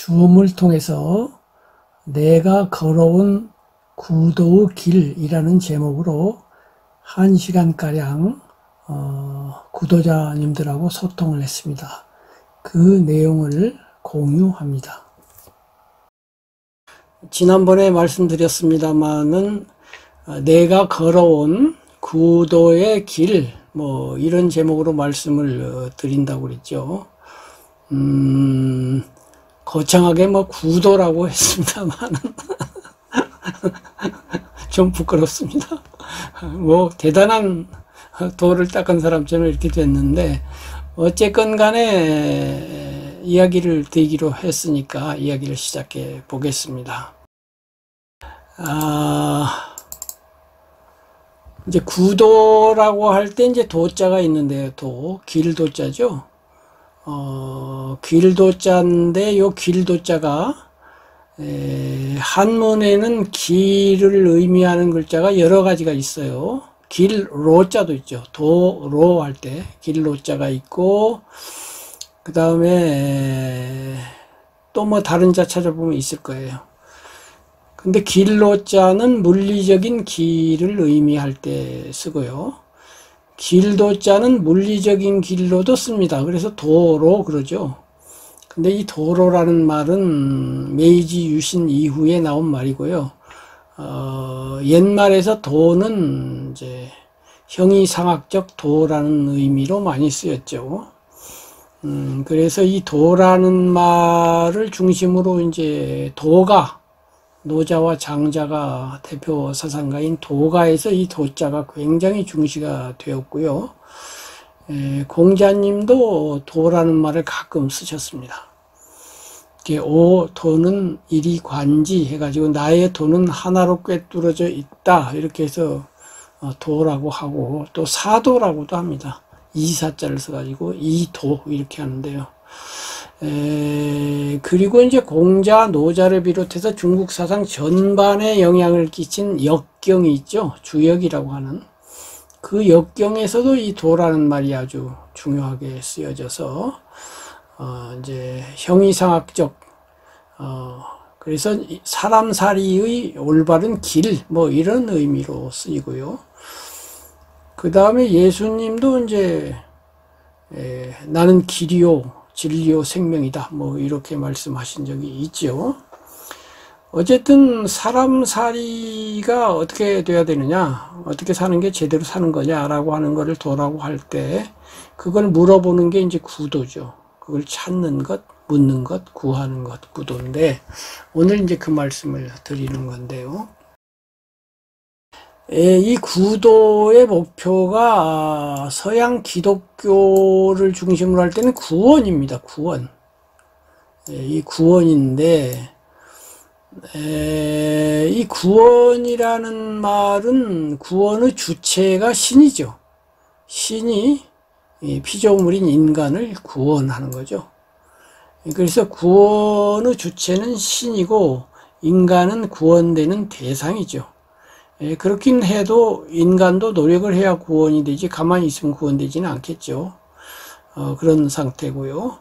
줌을 통해서 내가 걸어온 구도의 길이라는 제목으로 1시간가량 구독자님들하고 소통을 했습니다. 그 내용을 공유합니다. 지난번에 말씀드렸습니다마는 내가 걸어온 구도의 길, 이런 제목으로 말씀을 드린다고 그랬죠. 거창하게 구도라고 했습니다마는 좀 부끄럽습니다. 대단한 도를 닦은 사람처럼 이렇게 됐는데, 어쨌건 간에 이야기를 드리기로 했으니까 이야기를 시작해 보겠습니다. 이제 구도라고 할 때 이제 도자가 있는데요. 길도자죠. 길도자인데 요 길도자가 한문에는 길을 의미하는 글자가 여러 가지가 있어요. 길로자도 있죠. 도로 할 때 길로자가 있고, 그 다음에 또 다른 자 찾아보면 있을 거예요. 근데 길로자는 물리적인 길을 의미할 때 쓰고요. 길도자는 물리적인 길로도 씁니다. 그래서 도로 그러죠. 근데 이 도로라는 말은 메이지 유신 이후에 나온 말이고요. 옛말에서 도는 이제 형이상학적 도라는 의미로 많이 쓰였죠. 그래서 이 도라는 말을 중심으로 이제 도가, 노자와 장자가 대표 사상가인 도가에서 이 도자가 굉장히 중시가 되었고요. 공자님도 도라는 말을 가끔 쓰셨습니다. 도는 일이관지 해가지고 나의 도는 하나로 꿰뚫어져 있다, 이렇게 해서 도라고 하고, 또 사도라고도 합니다. 이사자를 써가지고 이도 이렇게 하는데요. 그리고 이제 공자, 노자를 비롯해서 중국 사상 전반에 영향을 끼친 역경이 있죠. 주역이라고 하는 그 역경에서도 이 도라는 말이 아주 중요하게 쓰여져서 이제 형이상학적, 그래서 사람살이의 올바른 길, 이런 의미로 쓰이고요. 그 다음에 예수님도 이제 나는 길이요 진리요 생명이다, 이렇게 말씀하신 적이 있죠. 어쨌든 사람살이가 어떻게 돼야 되느냐, 어떻게 사는 게 제대로 사는 거냐라고 하는 거를 도라고 할 때, 그걸 물어보는 게 이제 구도죠. 그걸 찾는 것, 묻는 것, 구하는 것, 구도인데, 오늘 이제 그 말씀을 드리는 건데요. 이 구도의 목표가 서양 기독교를 중심으로 할 때는 구원입니다. 구원. 이 구원인데, 이 구원이라는 말은 구원의 주체가 신이죠. 신이 피조물인 인간을 구원하는 거죠. 그래서 구원의 주체는 신이고 인간은 구원되는 대상이죠. 그렇긴 해도 인간도 노력을 해야 구원이 되지, 가만히 있으면 구원되지는 않겠죠. 그런 상태고요.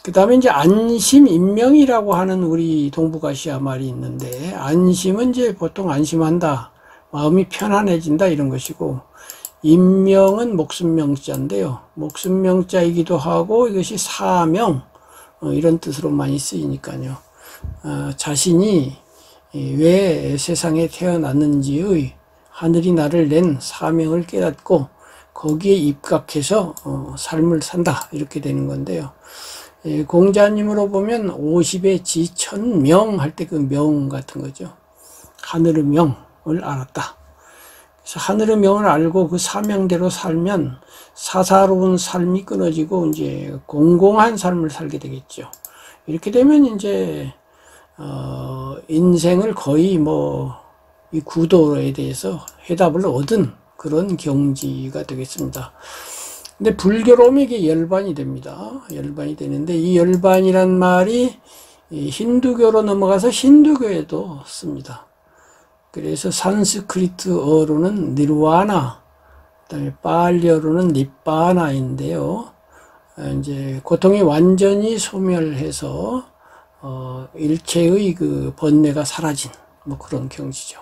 그 다음에 이제 안심, 인명이라고 하는 우리 동북아시아 말이 있는데, 안심은 이제 보통 안심한다, 마음이 편안해진다, 이런 것이고, 인명은 목숨명자인데요. 목숨명자이기도 하고, 이것이 사명, 이런 뜻으로 많이 쓰이니까요. 자신이 왜 세상에 태어났는지의 하늘이 나를 낸 사명을 깨닫고 거기에 입각해서 삶을 산다, 이렇게 되는 건데요. 공자님으로 보면 50의 지천명 할 때 그 명 같은 거죠. 하늘의 명을 알았다. 그래서 하늘의 명을 알고 그 사명대로 살면 사사로운 삶이 끊어지고 이제 공공한 삶을 살게 되겠죠. 이렇게 되면 이제 인생을 거의 이 구도에 대해서 해답을 얻은 그런 경지가 되겠습니다. 근데 불교로면 이게 열반이 됩니다. 열반이 되는데, 이 열반이란 말이 힌두교로 넘어가서 힌두교에도 씁니다. 그래서 산스크리트어로는 니르와나, 그다음에 팔리어로는 니빠나인데요. 이제 고통이 완전히 소멸해서 일체의 그 번뇌가 사라진 뭐 그런 경지죠.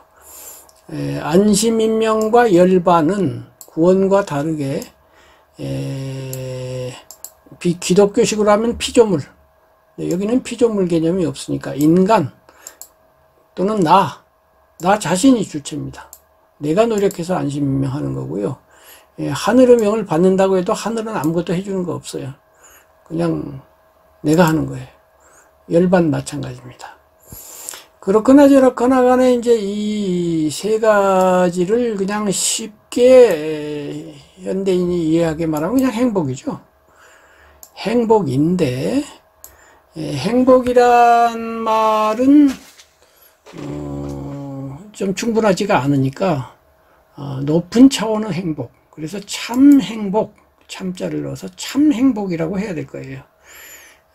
안심인명과 열반은 구원과 다르게 기독교식으로 하면 피조물, 여기는 피조물 개념이 없으니까 인간 또는 나 자신이 주체입니다. 내가 노력해서 안심인명하는 거고요. 하늘의 명을 받는다고 해도 하늘은 아무것도 해주는 거 없어요. 그냥 내가 하는 거예요. 열반 마찬가지입니다. 그렇거나 저렇거나 간에 이제 이 세 가지를 그냥 쉽게 현대인이 이해하게 말하면 그냥 행복이죠. 행복인데, 행복이란 말은 좀 충분하지가 않으니까 높은 차원의 행복, 그래서 참 행복, 참자를 넣어서 참 행복이라고 해야 될 거예요.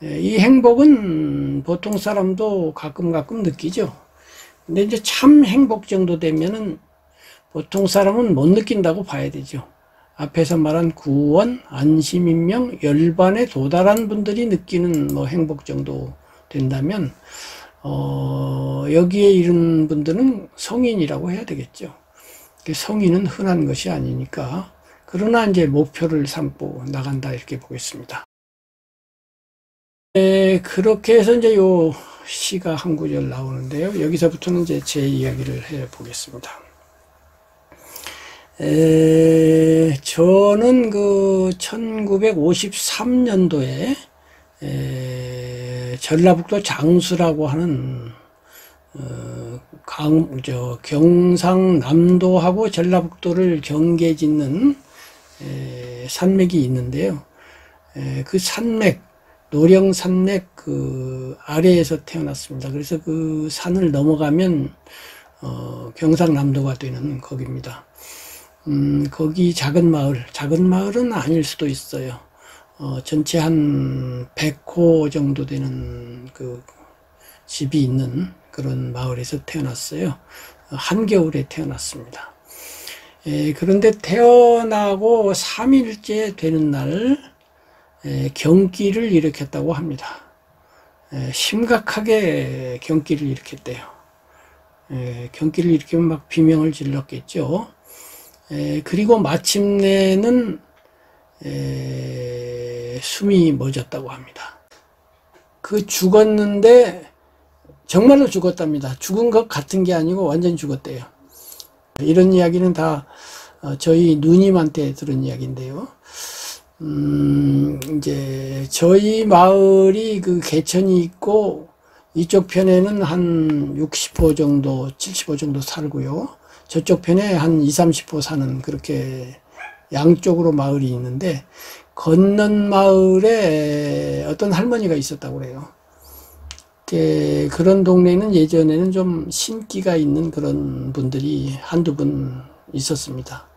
이 행복은 보통 사람도 가끔 느끼죠. 근데 이제 참 행복 정도 되면은 보통 사람은 못 느낀다고 봐야 되죠. 앞에서 말한 구원, 안심인명, 열반에 도달한 분들이 느끼는 뭐 행복 정도 된다면 여기에 이른 분들은 성인이라고 해야 되겠죠. 성인은 흔한 것이 아니니까. 그러나 이제 목표를 삼고 나간다 이렇게 보겠습니다. 그렇게 해서 이제 요 시가 한 구절 나오는데요. 여기서부터는 이제 제 이야기를 해 보겠습니다. 저는 그 1953년도에 전라북도 장수라고 하는 경상남도하고 전라북도를 경계짓는 산맥이 있는데요. 그 산맥, 노령산맥 그 아래에서 태어났습니다. 그래서 그 산을 넘어가면 경상남도가 되는 거기입니다. 거기 작은 마을은 아닐 수도 있어요. 전체 한 100호 정도 되는 그 집이 있는 그런 마을에서 태어났어요. 한겨울에 태어났습니다. 그런데 태어나고 3일째 되는 날 경기를 일으켰다고 합니다. 심각하게 경기를 일으켰대요. 경기를 일으키면 막 비명을 질렀겠죠. 그리고 마침내는 숨이 멎었다고 합니다. 그 죽었는데 정말로 죽었답니다. 죽은 것 같은 게 아니고 완전 죽었대요. 이런 이야기는 다 저희 누님한테 들은 이야기인데요. 이제 저희 마을이 그 개천이 있고 이쪽 편에는 한 60호 정도, 70호 정도 살고요. 저쪽 편에 한 20, 30호 사는 그렇게 양쪽으로 마을이 있는데 건넌 마을에 어떤 할머니가 있었다고 그래요. 그런 동네에는 예전에는 좀 신기가 있는 그런 분들이 한두 분 있었습니다.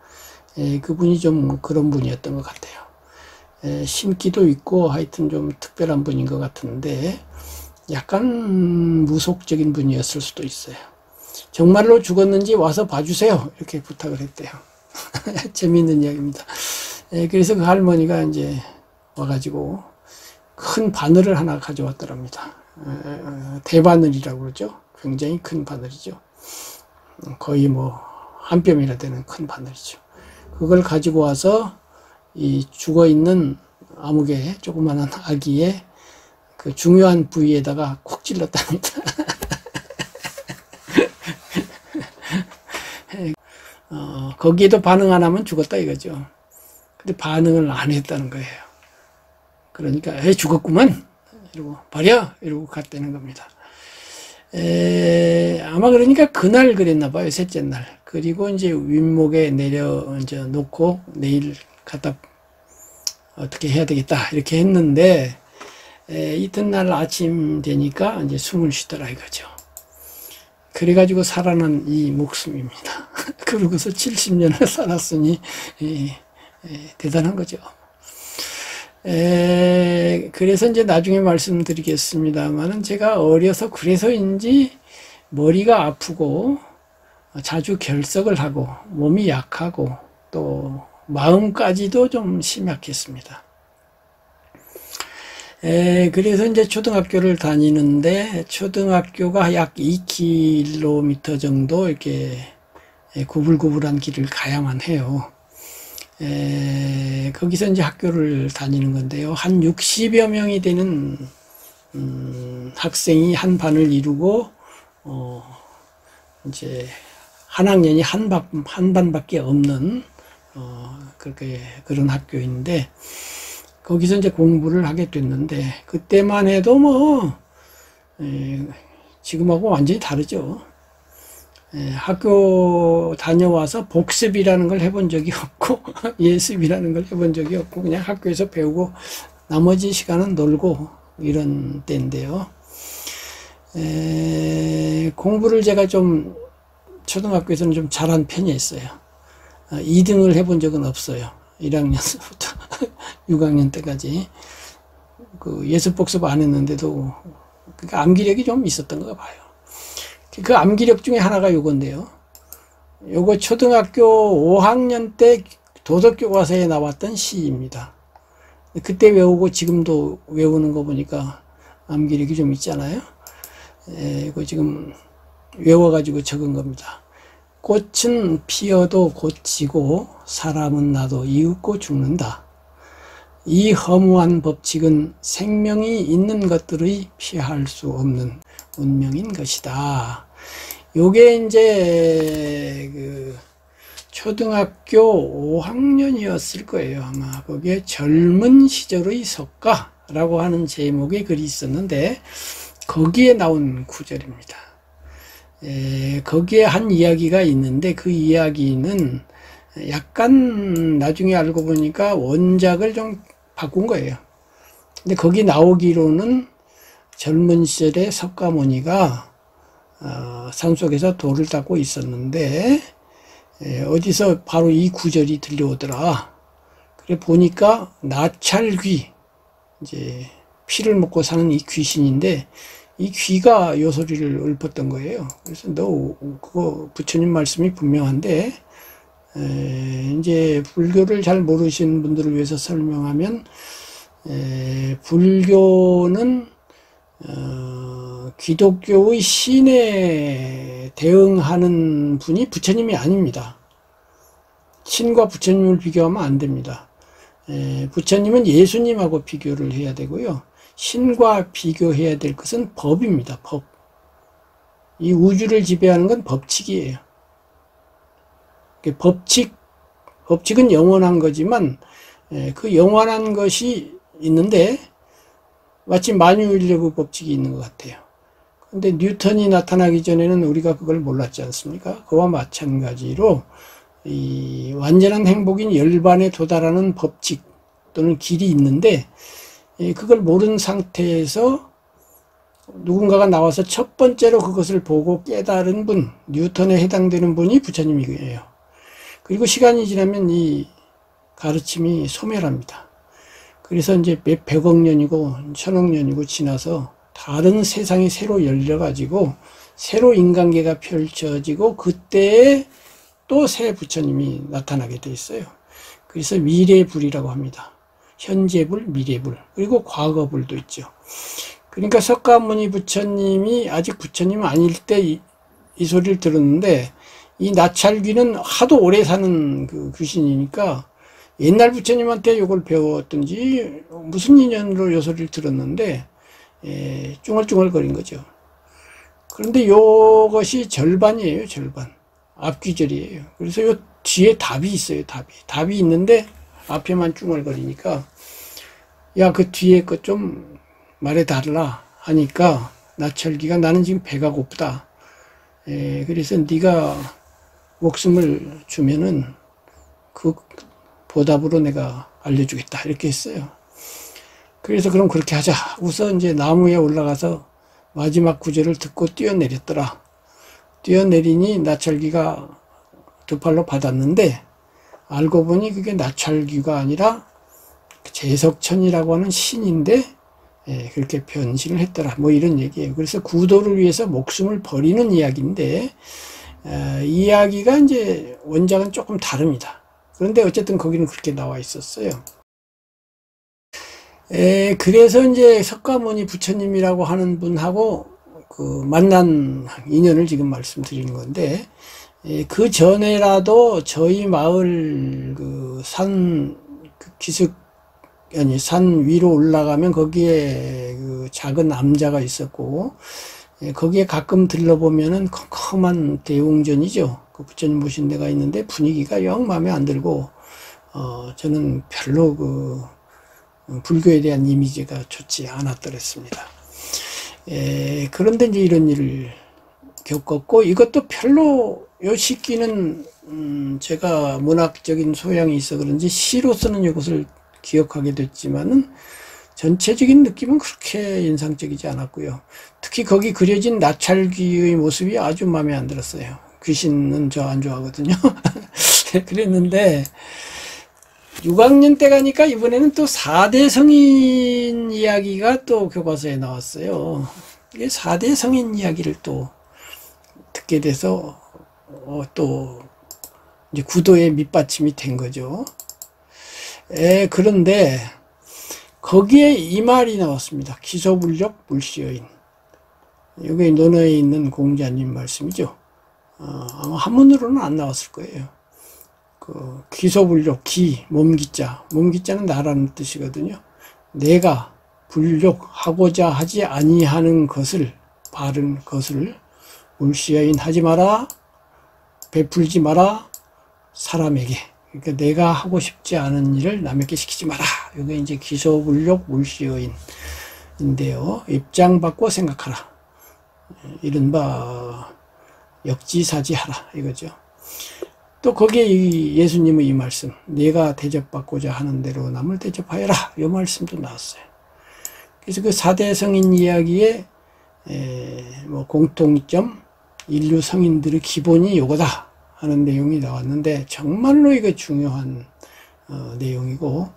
그분이 좀 그런 분이었던 것 같아요. 신기도 있고 하여튼 좀 특별한 분인 것 같은데 약간 무속적인 분이었을 수도 있어요. 정말로 죽었는지 와서 봐주세요 이렇게 부탁을 했대요. 재미있는 이야기입니다. 그래서 그 할머니가 이제 와가지고 큰 바늘을 하나 가져왔더랍니다. 대바늘이라고 그러죠. 굉장히 큰 바늘이죠. 거의 뭐 한 뼘이나 되는 큰 바늘이죠. 그걸 가지고 와서 이 죽어있는 아무개 조그마한 아기의 그 중요한 부위에다가 콕 찔렀답니다. 거기에도 반응 안 하면 죽었다 이거죠. 근데 반응을 안 했다는 거예요. 그러니까 죽었구만 이러고 버려 이러고 갔다는 겁니다. 아마 그러니까 그날 그랬나 봐요. 셋째 날. 그리고 이제 윗목에 내려 이제 놓고 내일 갖다 어떻게 해야 되겠다 이렇게 했는데 이튿날 아침 되니까 이제 숨을 쉬더라 이거죠. 그래가지고 살아난 이 목숨입니다. 그러고서 70년을 살았으니 대단한 거죠. 그래서 이제 나중에 말씀드리겠습니다만은 제가 어려서 그래서인지 머리가 아프고 자주 결석을 하고 몸이 약하고 또 마음까지도 좀 심약했습니다. 그래서 이제 초등학교를 다니는데 초등학교가 약 2km 정도 이렇게 구불구불한 길을 가야만 해요. 거기서 이제 학교를 다니는 건데요. 한 60여 명이 되는 학생이 한 반을 이루고 이제 한 학년이 한 반밖에 없는 그렇게 그런 학교인데 거기서 이제 공부를 하게 됐는데 그때만 해도 뭐 지금하고 완전히 다르죠. 학교 다녀와서 복습이라는 걸 해본 적이 없고 예습이라는 걸 해본 적이 없고 그냥 학교에서 배우고 나머지 시간은 놀고 이런 때인데요. 공부를 제가 좀 초등학교에서는 좀 잘한 편이었어요. 2등을 해본 적은 없어요. 1학년부터 6학년 때까지 그 예습 복습 안 했는데도 그러니까 암기력이 좀 있었던 거 봐요. 그 암기력 중에 하나가 요건데요. 요거 초등학교 5학년 때 도덕교과서에 나왔던 시입니다. 그때 외우고 지금도 외우는 거 보니까 암기력이 좀 있잖아요. 이거 지금 외워가지고 적은 겁니다. 꽃은 피어도 곧 지고 사람은 나도 이윽고 죽는다. 이 허무한 법칙은 생명이 있는 것들의 피할 수 없는 운명인 것이다. 요게 이제 그 초등학교 5학년이었을 거예요. 아마 거기에 젊은 시절의 석가라고 하는 제목의 글이 있었는데 거기에 나온 구절입니다. 거기에 한 이야기가 있는데 그 이야기는 약간 나중에 알고 보니까 원작을 좀 바꾼 거예요. 근데 거기 나오기로는 젊은 시절에 석가모니가 산속에서 돌을 닦고 있었는데 어디서 바로 이 구절이 들려오더라. 그래 보니까 나찰귀, 이제 피를 먹고 사는 이 귀신인데 이 귀가 요 소리를 읊었던 거예요. 그래서 너 그거 부처님 말씀이 분명한데 이제 불교를 잘 모르시는 분들을 위해서 설명하면 불교는 기독교의 신에 대응하는 분이 부처님이 아닙니다. 신과 부처님을 비교하면 안 됩니다. 부처님은 예수님하고 비교를 해야 되고요. 신과 비교해야 될 것은 법입니다. 법. 이 우주를 지배하는 건 법칙이에요. 법칙은 영원한 거지만 그 영원한 것이 있는데 마치 만유인력의 법칙이 있는 것 같아요. 근데 뉴턴이 나타나기 전에는 우리가 그걸 몰랐지 않습니까? 그와 마찬가지로 이 완전한 행복인 열반에 도달하는 법칙 또는 길이 있는데 그걸 모르는 상태에서 누군가가 나와서 첫 번째로 그것을 보고 깨달은 분, 뉴턴에 해당되는 분이 부처님이에요. 그리고 시간이 지나면 이 가르침이 소멸합니다. 그래서 이제 몇 백억 년이고 천억 년이고 지나서 다른 세상이 새로 열려가지고 새로 인간계가 펼쳐지고 그때에 또 새 부처님이 나타나게 돼 있어요. 그래서 미래불이라고 합니다. 현재불, 미래불, 그리고 과거불도 있죠. 그러니까 석가모니 부처님이 아직 부처님 아닐 때 이 소리를 들었는데 이 나찰귀는 하도 오래 사는 그 귀신이니까 옛날 부처님한테 이걸 배웠던지 무슨 인연으로 이 소리를 들었는데 쭝얼쭝얼거린 거죠. 그런데 이것이 절반이에요. 절반. 앞귀절이에요. 그래서 요 뒤에 답이 있어요. 답이 있는데 앞에만 쭝얼거리니까 야, 그 뒤에 것 좀 말해달라 하니까 나찰귀가 나는 지금 배가 고프다. 그래서 네가 목숨을 주면은 그 보답으로 내가 알려주겠다 이렇게 했어요. 그래서 그럼 그렇게 하자. 우선 이제 나무에 올라가서 마지막 구절을 듣고 뛰어내렸더라. 뛰어내리니 나찰귀가 두 팔로 받았는데 알고 보니 그게 나찰귀가 아니라 제석천이라고 하는 신인데 그렇게 변신을 했더라. 뭐 이런 얘기예요. 그래서 구도를 위해서 목숨을 버리는 이야기인데 이야기가 이제 원작은 조금 다릅니다. 그런데 어쨌든 거기는 그렇게 나와 있었어요. 그래서 이제 석가모니 부처님이라고 하는 분하고 그 만난 인연을 지금 말씀드리는 건데, 그 전에라도 저희 마을 산 위로 올라가면 거기에 그 작은 암자가 있었고, 거기에 가끔 들러보면은 컴컴한 대웅전이죠. 그 부처님 모신 데가 있는데 분위기가 영 마음에 안 들고, 저는 별로 불교에 대한 이미지가 좋지 않았더랬습니다. 그런데 이제 이런 일을 겪었고, 이것도 별로 요 시기는 제가 문학적인 소양이 있어 그런지 시로서는 이것을 기억하게 됐지만은 전체적인 느낌은 그렇게 인상적이지 않았고요. 특히 거기 그려진 나찰귀의 모습이 아주 마음에 안 들었어요. 귀신은 저 안 좋아하거든요. 그랬는데 6학년 때 가니까 이번에는 또 4대 성인 이야기가 또 교과서에 나왔어요. 이게 4대 성인 이야기를 또 듣게 돼서 또 이제 구도의 밑받침이 된 거죠. 그런데 거기에 이 말이 나왔습니다. 기소불력 물시여인. 여기 논어에 있는 공자님 말씀이죠. 아마 한문으로는 안 나왔을 거예요. 그 기소불력, 몸기자. 몸기자는 나라는 뜻이거든요. 내가 불력하고자 하지 아니하는 것을, 바른 것을 물시여인 하지 마라, 베풀지 마라, 사람에게. 그러니까 내가 하고 싶지 않은 일을 남에게 시키지 마라. 이게 이제 기소불력 물시여인인데요. 입장받고 생각하라. 이른바 역지사지하라 이거죠. 또 거기에 예수님의 이 말씀, 내가 대접받고자 하는 대로 남을 대접하여라, 이 말씀도 나왔어요. 그래서 그 4대 성인 이야기에 뭐 공통점, 인류 성인들의 기본이 요거다 하는 내용이 나왔는데, 정말로 이거 중요한 내용이고,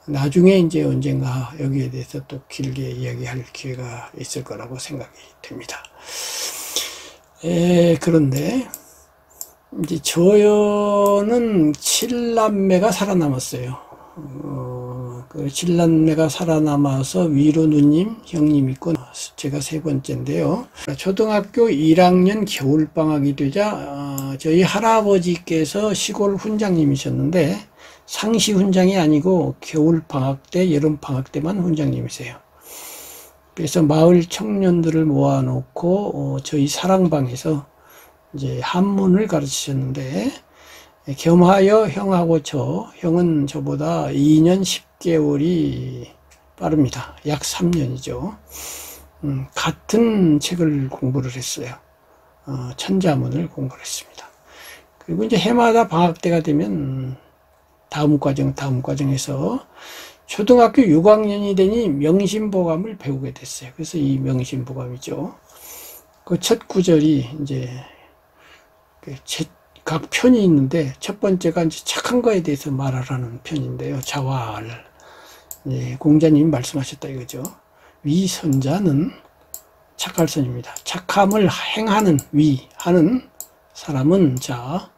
나중에 이제 언젠가 여기에 대해서 또 길게 이야기할 기회가 있을 거라고 생각이 됩니다. 그런데 이제 저는 7남매가 살아남았어요. 그 7남매가 살아남아서 위로 누님, 형님 있고 제가 세 번째인데요. 초등학교 1학년 겨울방학이 되자 저희 할아버지께서 시골 훈장님이셨는데, 상시 훈장이 아니고 겨울방학 때, 여름방학 때만 훈장님이세요. 그래서 마을 청년들을 모아놓고 저희 사랑방에서 이제 한문을 가르치셨는데, 겸하여 형하고 형은 저보다 2년 10개월이 빠릅니다. 약 3년이죠. 같은 책을 공부를 했어요. 천자문을 공부를 했습니다. 그리고 이제 해마다 방학 때가 되면 다음 과정에서 초등학교 6학년이 되니 명심보감을 배우게 됐어요. 그래서 이 명심보감이죠. 그 첫 구절이 이제 각 편이 있는데, 첫 번째가 이제 착한 거에 대해서 말하라는 편인데요. 자활. 공자님이 말씀하셨다 이거죠. 위선자는 착할 선입니다. 착함을 행하는, 하는 사람은 자활,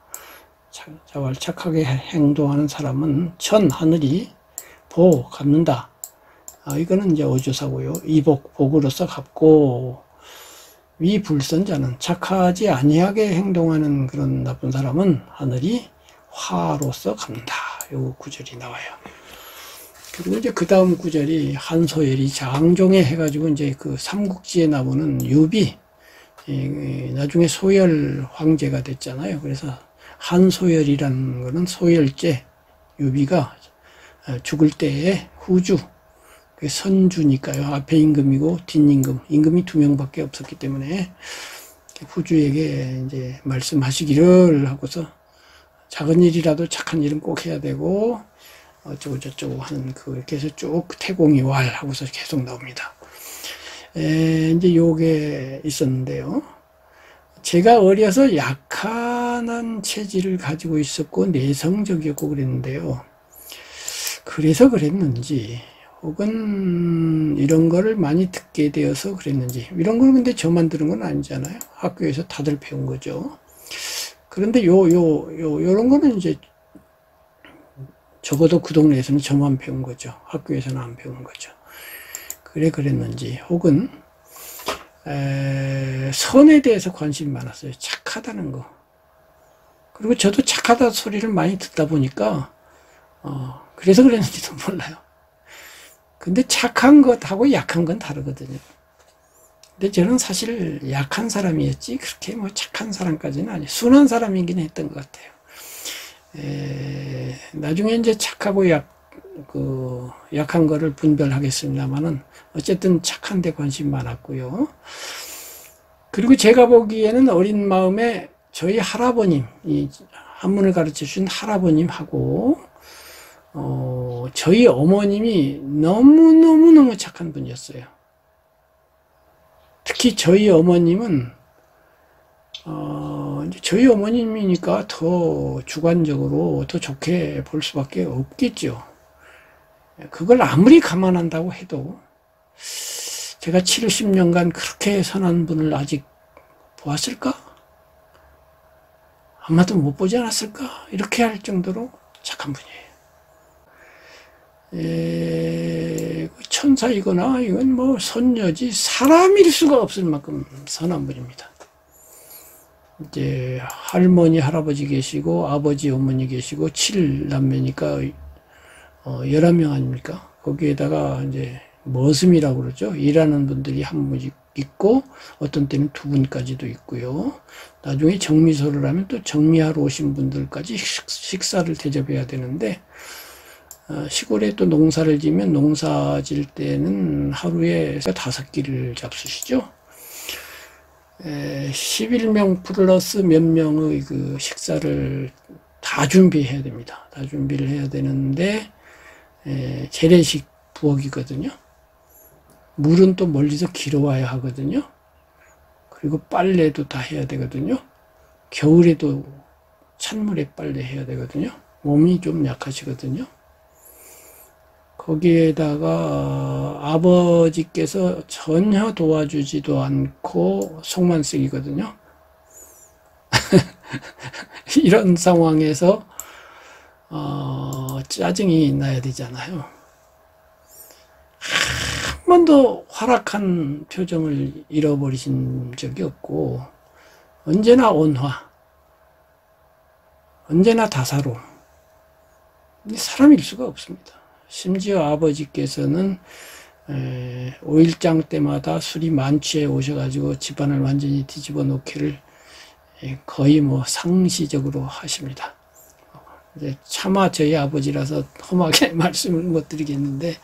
착하게 행동하는 사람은 하늘이 갚는다. 이거는 이제 어조사고요. 복으로서 갚고, 위불선자는 착하지 아니하게 행동하는 그런 나쁜 사람은 하늘이 화로서 갚는다. 요 구절이 나와요. 그리고 이제 그 다음 구절이 한소열이 장종에 해가지고 이제 그 삼국지에 나오는 유비, 나중에 소열 황제가 됐잖아요. 그래서 한소열이라는 거는 소열제, 유비가 죽을 때에 후주, 선주니까요. 앞에 임금이고 뒷임금, 임금이 2명밖에 없었기 때문에 후주에게 이제 말씀하시기를 하고서, 작은 일이라도 착한 일은 꼭 해야 되고 어쩌고 저쩌고 하는 그렇게 해서 쭉 태공이 왈 하고서 계속 나옵니다. 이제 요게 있었는데요. 제가 어려서 약한 체질을 가지고 있었고 내성적이었고 그랬는데요. 그래서 그랬는지, 혹은 이런 거를 많이 듣게 되어서 그랬는지, 이런 걸 근데 저만 들은 건 아니잖아요. 학교에서 다들 배운 거죠. 그런데 요런 거는 이제 적어도 그 동네에서는 저만 배운 거죠. 학교에서는 안 배운 거죠. 그래 그랬는지, 혹은 선에 대해서 관심이 많았어요. 착하다는 거. 그리고 저도 착하다 소리를 많이 듣다 보니까 그래서 그랬는지도 몰라요. 근데 착한 것하고 약한 건 다르거든요. 근데 저는 사실 약한 사람이었지 그렇게 뭐 착한 사람까지는 아니에요. 순한 사람이긴 했던 것 같아요. 나중에 이제 착하고 약한 거를 분별하겠습니다만은 어쨌든 착한 데 관심이 많았고요. 그리고 제가 보기에는 어린 마음에 저희 할아버님, 이 한문을 가르쳐 주신 할아버님하고 저희 어머님이 너무너무 착한 분이었어요. 특히 저희 어머님은 저희 어머님이니까 더 주관적으로 더 좋게 볼 수밖에 없겠죠. 그걸 아무리 감안한다고 해도 제가 70년간 그렇게 선한 분을 아직 보았을까? 아마도 못 보지 않았을까? 이렇게 할 정도로 착한 분이에요. 천사이거나 이건 뭐 선녀지 사람일 수가 없을 만큼 선한 분입니다. 이제 할머니, 할아버지 계시고 아버지, 어머니 계시고 7남매니까 11명 아닙니까? 거기에다가 이제 머슴이라고 그러죠. 일하는 분들이 한 분 있고 어떤 때는 두 분까지도 있고요. 나중에 정미소를 하면 또 정미하러 오신 분들까지 식사를 대접해야 되는데 시골에 또 농사를 지면 농사 질 때는 하루에 5끼를 잡수시죠. 11명 플러스 몇 명의 그 식사를 다 준비해야 됩니다. 다 준비를 해야 되는데 재래식 부엌이거든요. 물은 또 멀리서 길어와야 하거든요. 그리고 빨래도 다 해야 되거든요. 겨울에도 찬물에 빨래해야 되거든요. 몸이 좀 약하시거든요. 거기에다가 아버지께서 전혀 도와주지도 않고 속만 썩이거든요. 이런 상황에서 짜증이 나야 되잖아요. 한 번도 활악한 표정을 잃어버리신 적이 없고 언제나 온화, 언제나 다사로 사람일 수가 없습니다. 심지어 아버지께서는 5일장 때마다 술이 만취해 오셔가지고 집안을 완전히 뒤집어 놓기를 거의 뭐 상시적으로 하십니다. 이제 차마 저희 아버지라서 험하게 말씀을 못 드리겠는데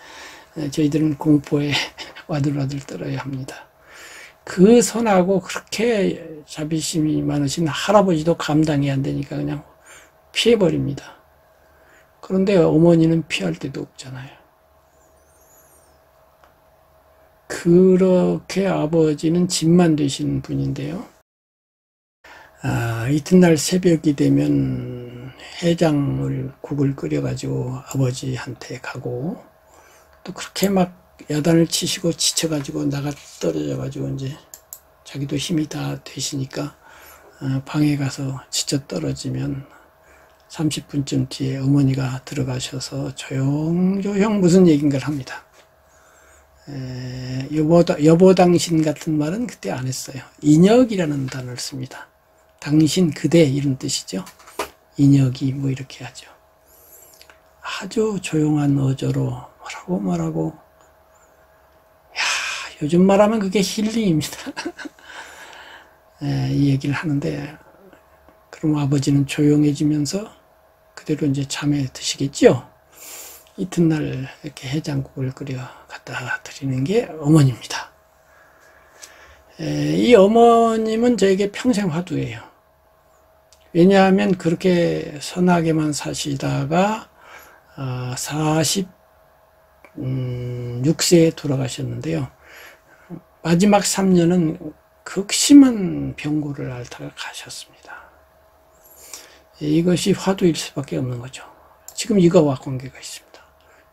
저희들은 공포에 와들와들 떨어야 합니다. 그 선하고 그렇게 자비심이 많으신 할아버지도 감당이 안 되니까 그냥 피해버립니다. 그런데 어머니는 피할 데도 없잖아요. 그렇게 아버지는 집만 되신 분인데요. 이튿날 새벽이 되면 해장을 국을 끓여가지고 아버지한테 가고 또 그렇게 막 야단을 치시고 지쳐가지고 나가 떨어져가지고 이제 자기도 힘이 다 되시니까 방에 가서 지쳐 떨어지면 30분쯤 뒤에 어머니가 들어가셔서 조용조용 무슨 얘기인가를 합니다. 여보 당신 같은 말은 그때 안 했어요. 인역이라는 단어를 씁니다. 당신, 그대 이런 뜻이죠. 인역이 뭐 이렇게 하죠. 아주 조용한 어조로 뭐라고 야, 요즘 말하면 그게 힐링입니다. 이 얘기를 하는데 그럼 아버지는 조용해지면서 그대로 이제 잠에 드시겠죠. 이튿날 이렇게 해장국을 끓여 갖다 드리는 게 어머니입니다. 이 어머님은 저에게 평생 화두예요. 왜냐하면 그렇게 선하게만 사시다가 46세에 돌아가셨는데요. 마지막 3년은 극심한 병고를 앓다가 가셨습니다. 이것이 화두일 수밖에 없는 거죠. 지금 이거와 관계가 있습니다.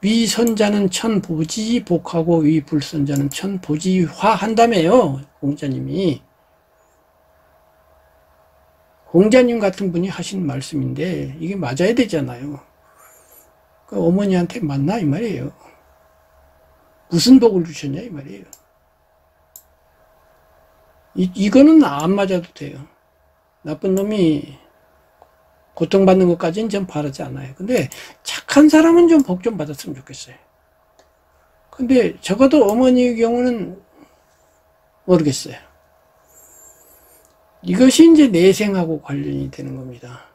위선자는 천보지복하고 위불선자는 천보지화한다며요. 공자님이. 공자님 같은 분이 하신 말씀인데 이게 맞아야 되잖아요. 그 어머니한테 맞나 이 말이에요. 무슨 복을 주셨냐 이 말이에요. 이거는 안 맞아도 돼요. 나쁜 놈이 고통받는 것까지는 전 바라지 않아요. 근데 착한 사람은 좀 복 좀 받았으면 좋겠어요. 근데 적어도 어머니의 경우는 모르겠어요. 이것이 이제 내생하고 관련이 되는 겁니다.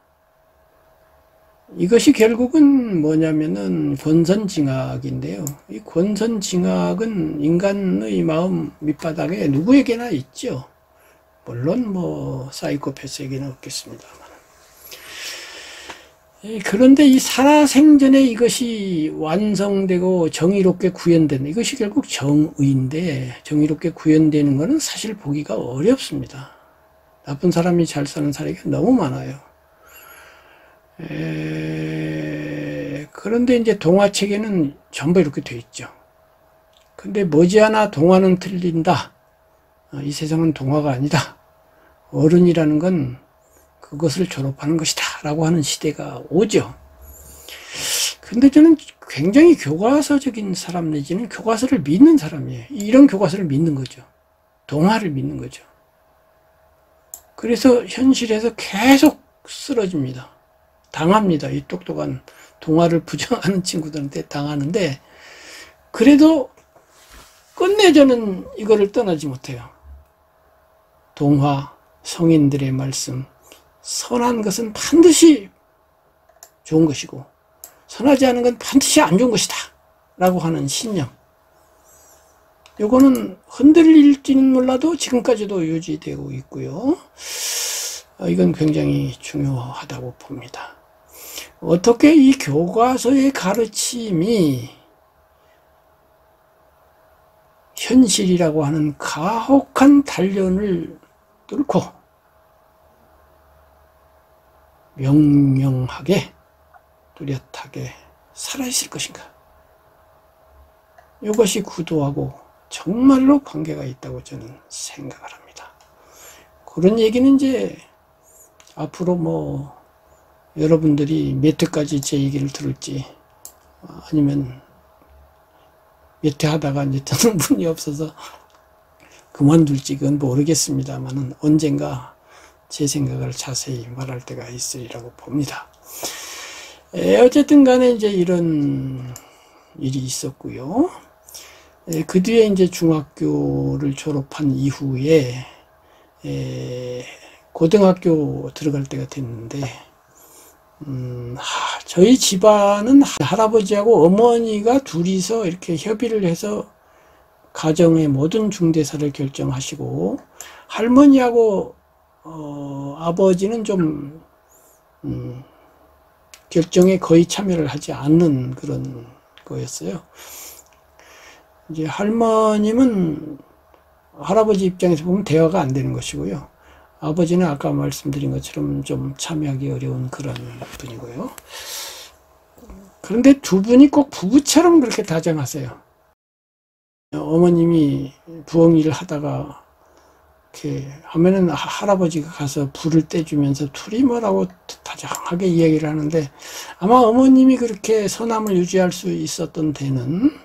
이것이 결국은 뭐냐면은 권선징악인데요. 이 권선징악은 인간의 마음 밑바닥에 누구에게나 있죠. 물론 뭐 사이코패스에게는 없겠습니다만. 그런데 이 살아생전에 이것이 완성되고 정의롭게 구현되는, 이것이 결국 정의인데, 정의롭게 구현되는 것은 사실 보기가 어렵습니다. 나쁜 사람이 잘 사는 사례가 너무 많아요. 그런데 이제 동화책에는 전부 이렇게 돼 있죠. 근데 머지않아 동화는 틀린다. 이 세상은 동화가 아니다. 어른이라는 건 그것을 졸업하는 것이다 라고 하는 시대가 오죠. 근데 저는 굉장히 교과서적인 사람 내지는 교과서를 믿는 사람이에요. 이런 교과서를 믿는 거죠. 동화를 믿는 거죠. 그래서 현실에서 계속 쓰러집니다. 당합니다. 이 똑똑한 동화를 부정하는 친구들한테 당하는데, 그래도 끝내 저는 이거를 떠나지 못해요. 동화, 성인들의 말씀, 선한 것은 반드시 좋은 것이고 선하지 않은 건 반드시 안 좋은 것이다 라고 하는 신념, 요거는 흔들릴지는 몰라도 지금까지도 유지되고 있고요. 이건 굉장히 중요하다고 봅니다. 어떻게 이 교과서의 가르침이 현실이라고 하는 가혹한 단련을 뚫고 명명하게 뚜렷하게 살아있을 것인가? 이것이 구도하고 정말로 관계가 있다고 저는 생각을 합니다. 그런 얘기는 이제 앞으로 뭐 여러분들이 몇 회까지 제 얘기를 들을지, 아니면 몇 회 하다가 이제 듣는 분이 없어서 그만둘지 그건 모르겠습니다만은 언젠가 제 생각을 자세히 말할 때가 있으리라고 봅니다. 어쨌든 간에 이제 이런 일이 있었고요. 그 뒤에 이제 중학교를 졸업한 이후에 고등학교 들어갈 때가 됐는데, 저희 집안은 할아버지하고 어머니가 둘이서 이렇게 협의를 해서 가정의 모든 중대사를 결정하시고, 할머니하고 아버지는 좀 결정에 거의 참여를 하지 않는 그런 거였어요. 이제 할머님은 할아버지 입장에서 보면 대화가 안 되는 것이고요. 아버지는 아까 말씀드린 것처럼 좀 참여하기 어려운 그런 분이고요. 그런데 두 분이 꼭 부부처럼 그렇게 다정하세요. 어머님이 부엌 일을 하다가 이렇게 하면은 할아버지가 가서 불을 떼주면서 둘이 뭐라고 다정하게 이야기를 하는데, 아마 어머님이 그렇게 선함을 유지할 수 있었던 데는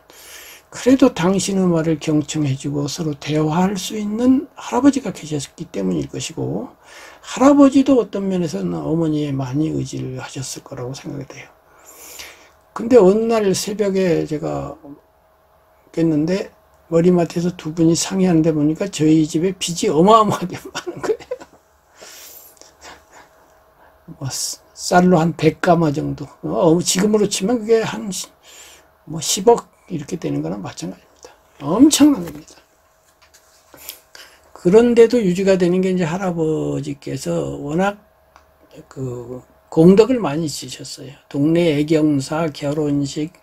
그래도 당신의 말을 경청해주고 서로 대화할 수 있는 할아버지가 계셨기 때문일 것이고, 할아버지도 어떤 면에서는 어머니에 많이 의지를 하셨을 거라고 생각이 돼요. 근데 어느 날 새벽에 제가 깼는데 머리맡에서 두 분이 상의하는데 보니까 저희 집에 빚이 어마어마하게 많은 거예요. 뭐 쌀로 한 100가마 정도. 지금으로 치면 그게 한 뭐 10억 이렇게 되는 거랑 마찬가지입니다. 엄청난 겁니다. 그런데도 유지가 되는 게 이제 할아버지께서 워낙 그 공덕을 많이 지셨어요. 동네 애경사, 결혼식,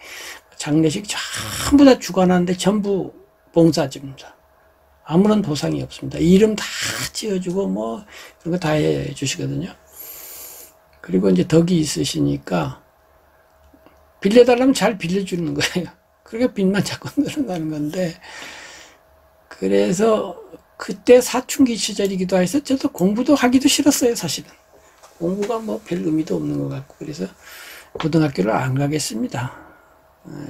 장례식 전부 다 주관하는데 전부 봉사집니다. 아무런 보상이 없습니다. 이름 다 지어주고 뭐 그런 거 다 해주시거든요. 그리고 이제 덕이 있으시니까 빌려달라면 잘 빌려주는 거예요. 그러니까 빚만 자꾸 늘어나는 건데, 그래서 그때 사춘기 시절이기도 해서 저도 공부도 하기도 싫었어요. 사실은 공부가 뭐 별 의미도 없는 것 같고, 그래서 고등학교를 안 가겠습니다.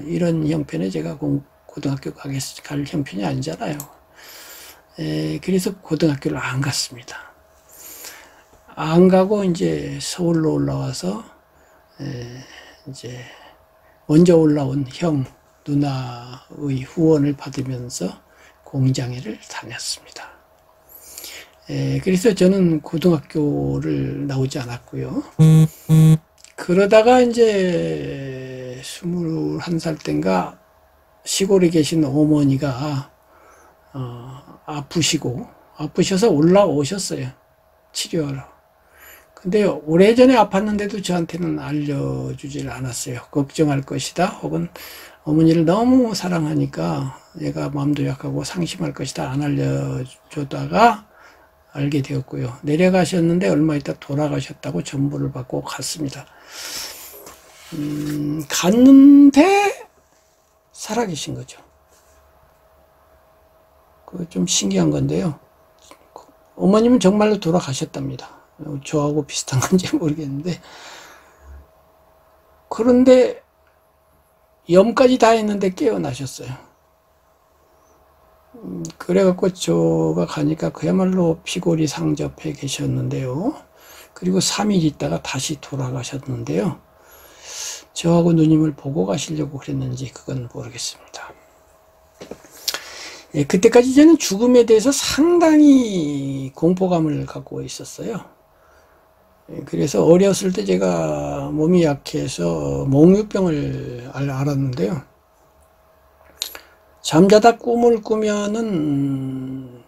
이런 형편에 제가 고등학교 갈 형편이 아니잖아요. 그래서 고등학교를 안 갔습니다. 안 가고 이제 서울로 올라와서 이제 먼저 올라온 형 누나의 후원을 받으면서 공장회를 다녔습니다. 그래서 저는 고등학교를 나오지 않았고요. 그러다가 이제 21살 땐가 시골에 계신 어머니가 아프셔서 올라오셨어요. 치료하러. 근데 오래전에 아팠는데도 저한테는 알려주질 않았어요. 걱정할 것이다, 혹은 어머니를 너무 사랑하니까 얘가 마음도 약하고 상심할 것이다 안 알려주다가 알게 되었고요. 내려가셨는데 얼마 있다 돌아가셨다고 전보를 받고 갔습니다. 갔는데 살아계신 거죠. 그거 좀 신기한 건데요. 어머님은 정말로 돌아가셨답니다. 저하고 비슷한 건지 모르겠는데, 그런데 염까지 다 했는데 깨어나셨어요. 그래갖고 저가 가니까 그야말로 피골이 상접해 계셨는데요. 그리고 3일 있다가 다시 돌아가셨는데요. 저하고 누님을 보고 가시려고 그랬는지 그건 모르겠습니다. 그때까지 저는 죽음에 대해서 상당히 공포감을 갖고 있었어요. 그래서 어렸을 때 제가 몸이 약해서 몽유병을 알았는데요. 잠자다 꿈을 꾸면은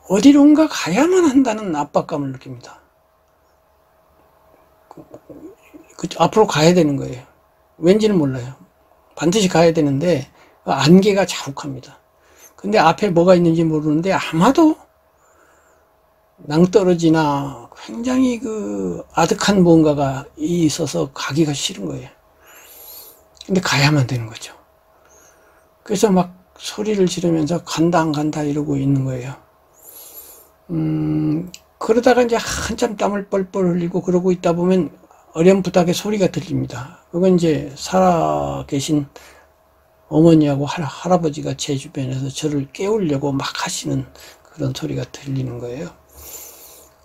어디론가 가야만 한다는 압박감을 느낍니다. 앞으로 가야 되는 거예요. 왠지는 몰라요. 반드시 가야 되는데 안개가 자욱합니다. 근데 앞에 뭐가 있는지 모르는데 아마도 낭떠러지나 굉장히 아득한 뭔가가 있어서 가기가 싫은 거예요. 근데 가야만 되는 거죠. 그래서 막 소리를 지르면서 간다 안 간다 이러고 있는 거예요. 그러다가 이제 한참 땀을 뻘뻘 흘리고 그러고 있다 보면 어렴풋하게 소리가 들립니다. 그건 이제 살아계신 어머니하고 할아버지가 제 주변에서 저를 깨우려고 막 하시는 그런 소리가 들리는 거예요.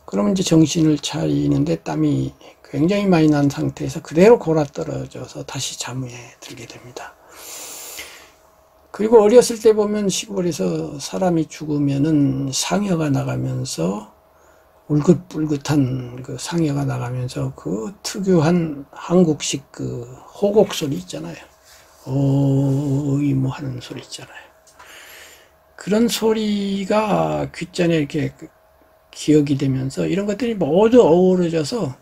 그러면 이제 정신을 차리는데 땀이 굉장히 많이 난 상태에서 그대로 골아떨어져서 다시 잠에 들게 됩니다. 그리고 어렸을 때 보면 시골에서 사람이 죽으면은 상여가 나가면서 울긋불긋한 그 상여가 나가면서 그 특유한 한국식 호곡 소리 있잖아요. 어이 뭐 하는 소리 있잖아요. 그런 소리가 귓전에 이렇게 기억이 되면서 이런 것들이 모두 어우러져서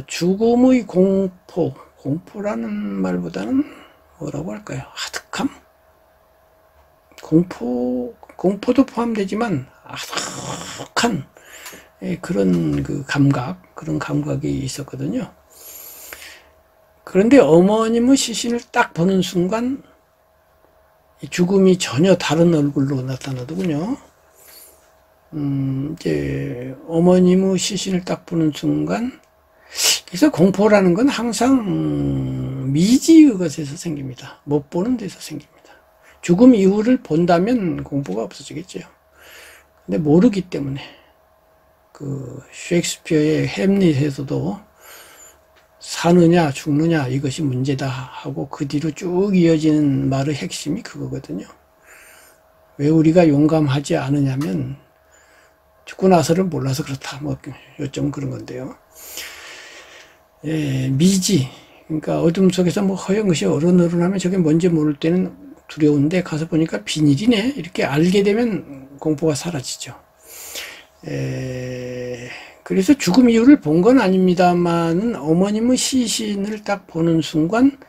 죽음의 공포라는 말보다는 뭐라고 할까요? 아득함? 공포도 포함되지만 아득한 그런 그런 감각이 있었거든요. 그런데 어머님의 시신을 딱 보는 순간 죽음이 전혀 다른 얼굴로 나타나더군요. 이제 어머님의 시신을 딱 보는 순간, 그래서 공포라는 건 항상 미지의 것에서 생깁니다. 못 보는 데서 생깁니다. 죽음 이후를 본다면 공포가 없어지겠죠. 근데 모르기 때문에 셰익스피어의 햄릿에서도 사느냐 죽느냐 이것이 문제다 하고 그 뒤로 쭉 이어지는 말의 핵심이 그거거든요. 왜 우리가 용감하지 않으냐면 죽고 나서를 몰라서 그렇다, 뭐 요점 그런 건데요. 미지, 그러니까 어둠 속에서 뭐 허연 것이 어른어른하면 저게 뭔지 모를 때는 두려운데 가서 보니까 비닐이네 이렇게 알게 되면 공포가 사라지죠. 그래서 죽음 이유를 본 건 아닙니다만 어머님의 시신을 딱 보는 순간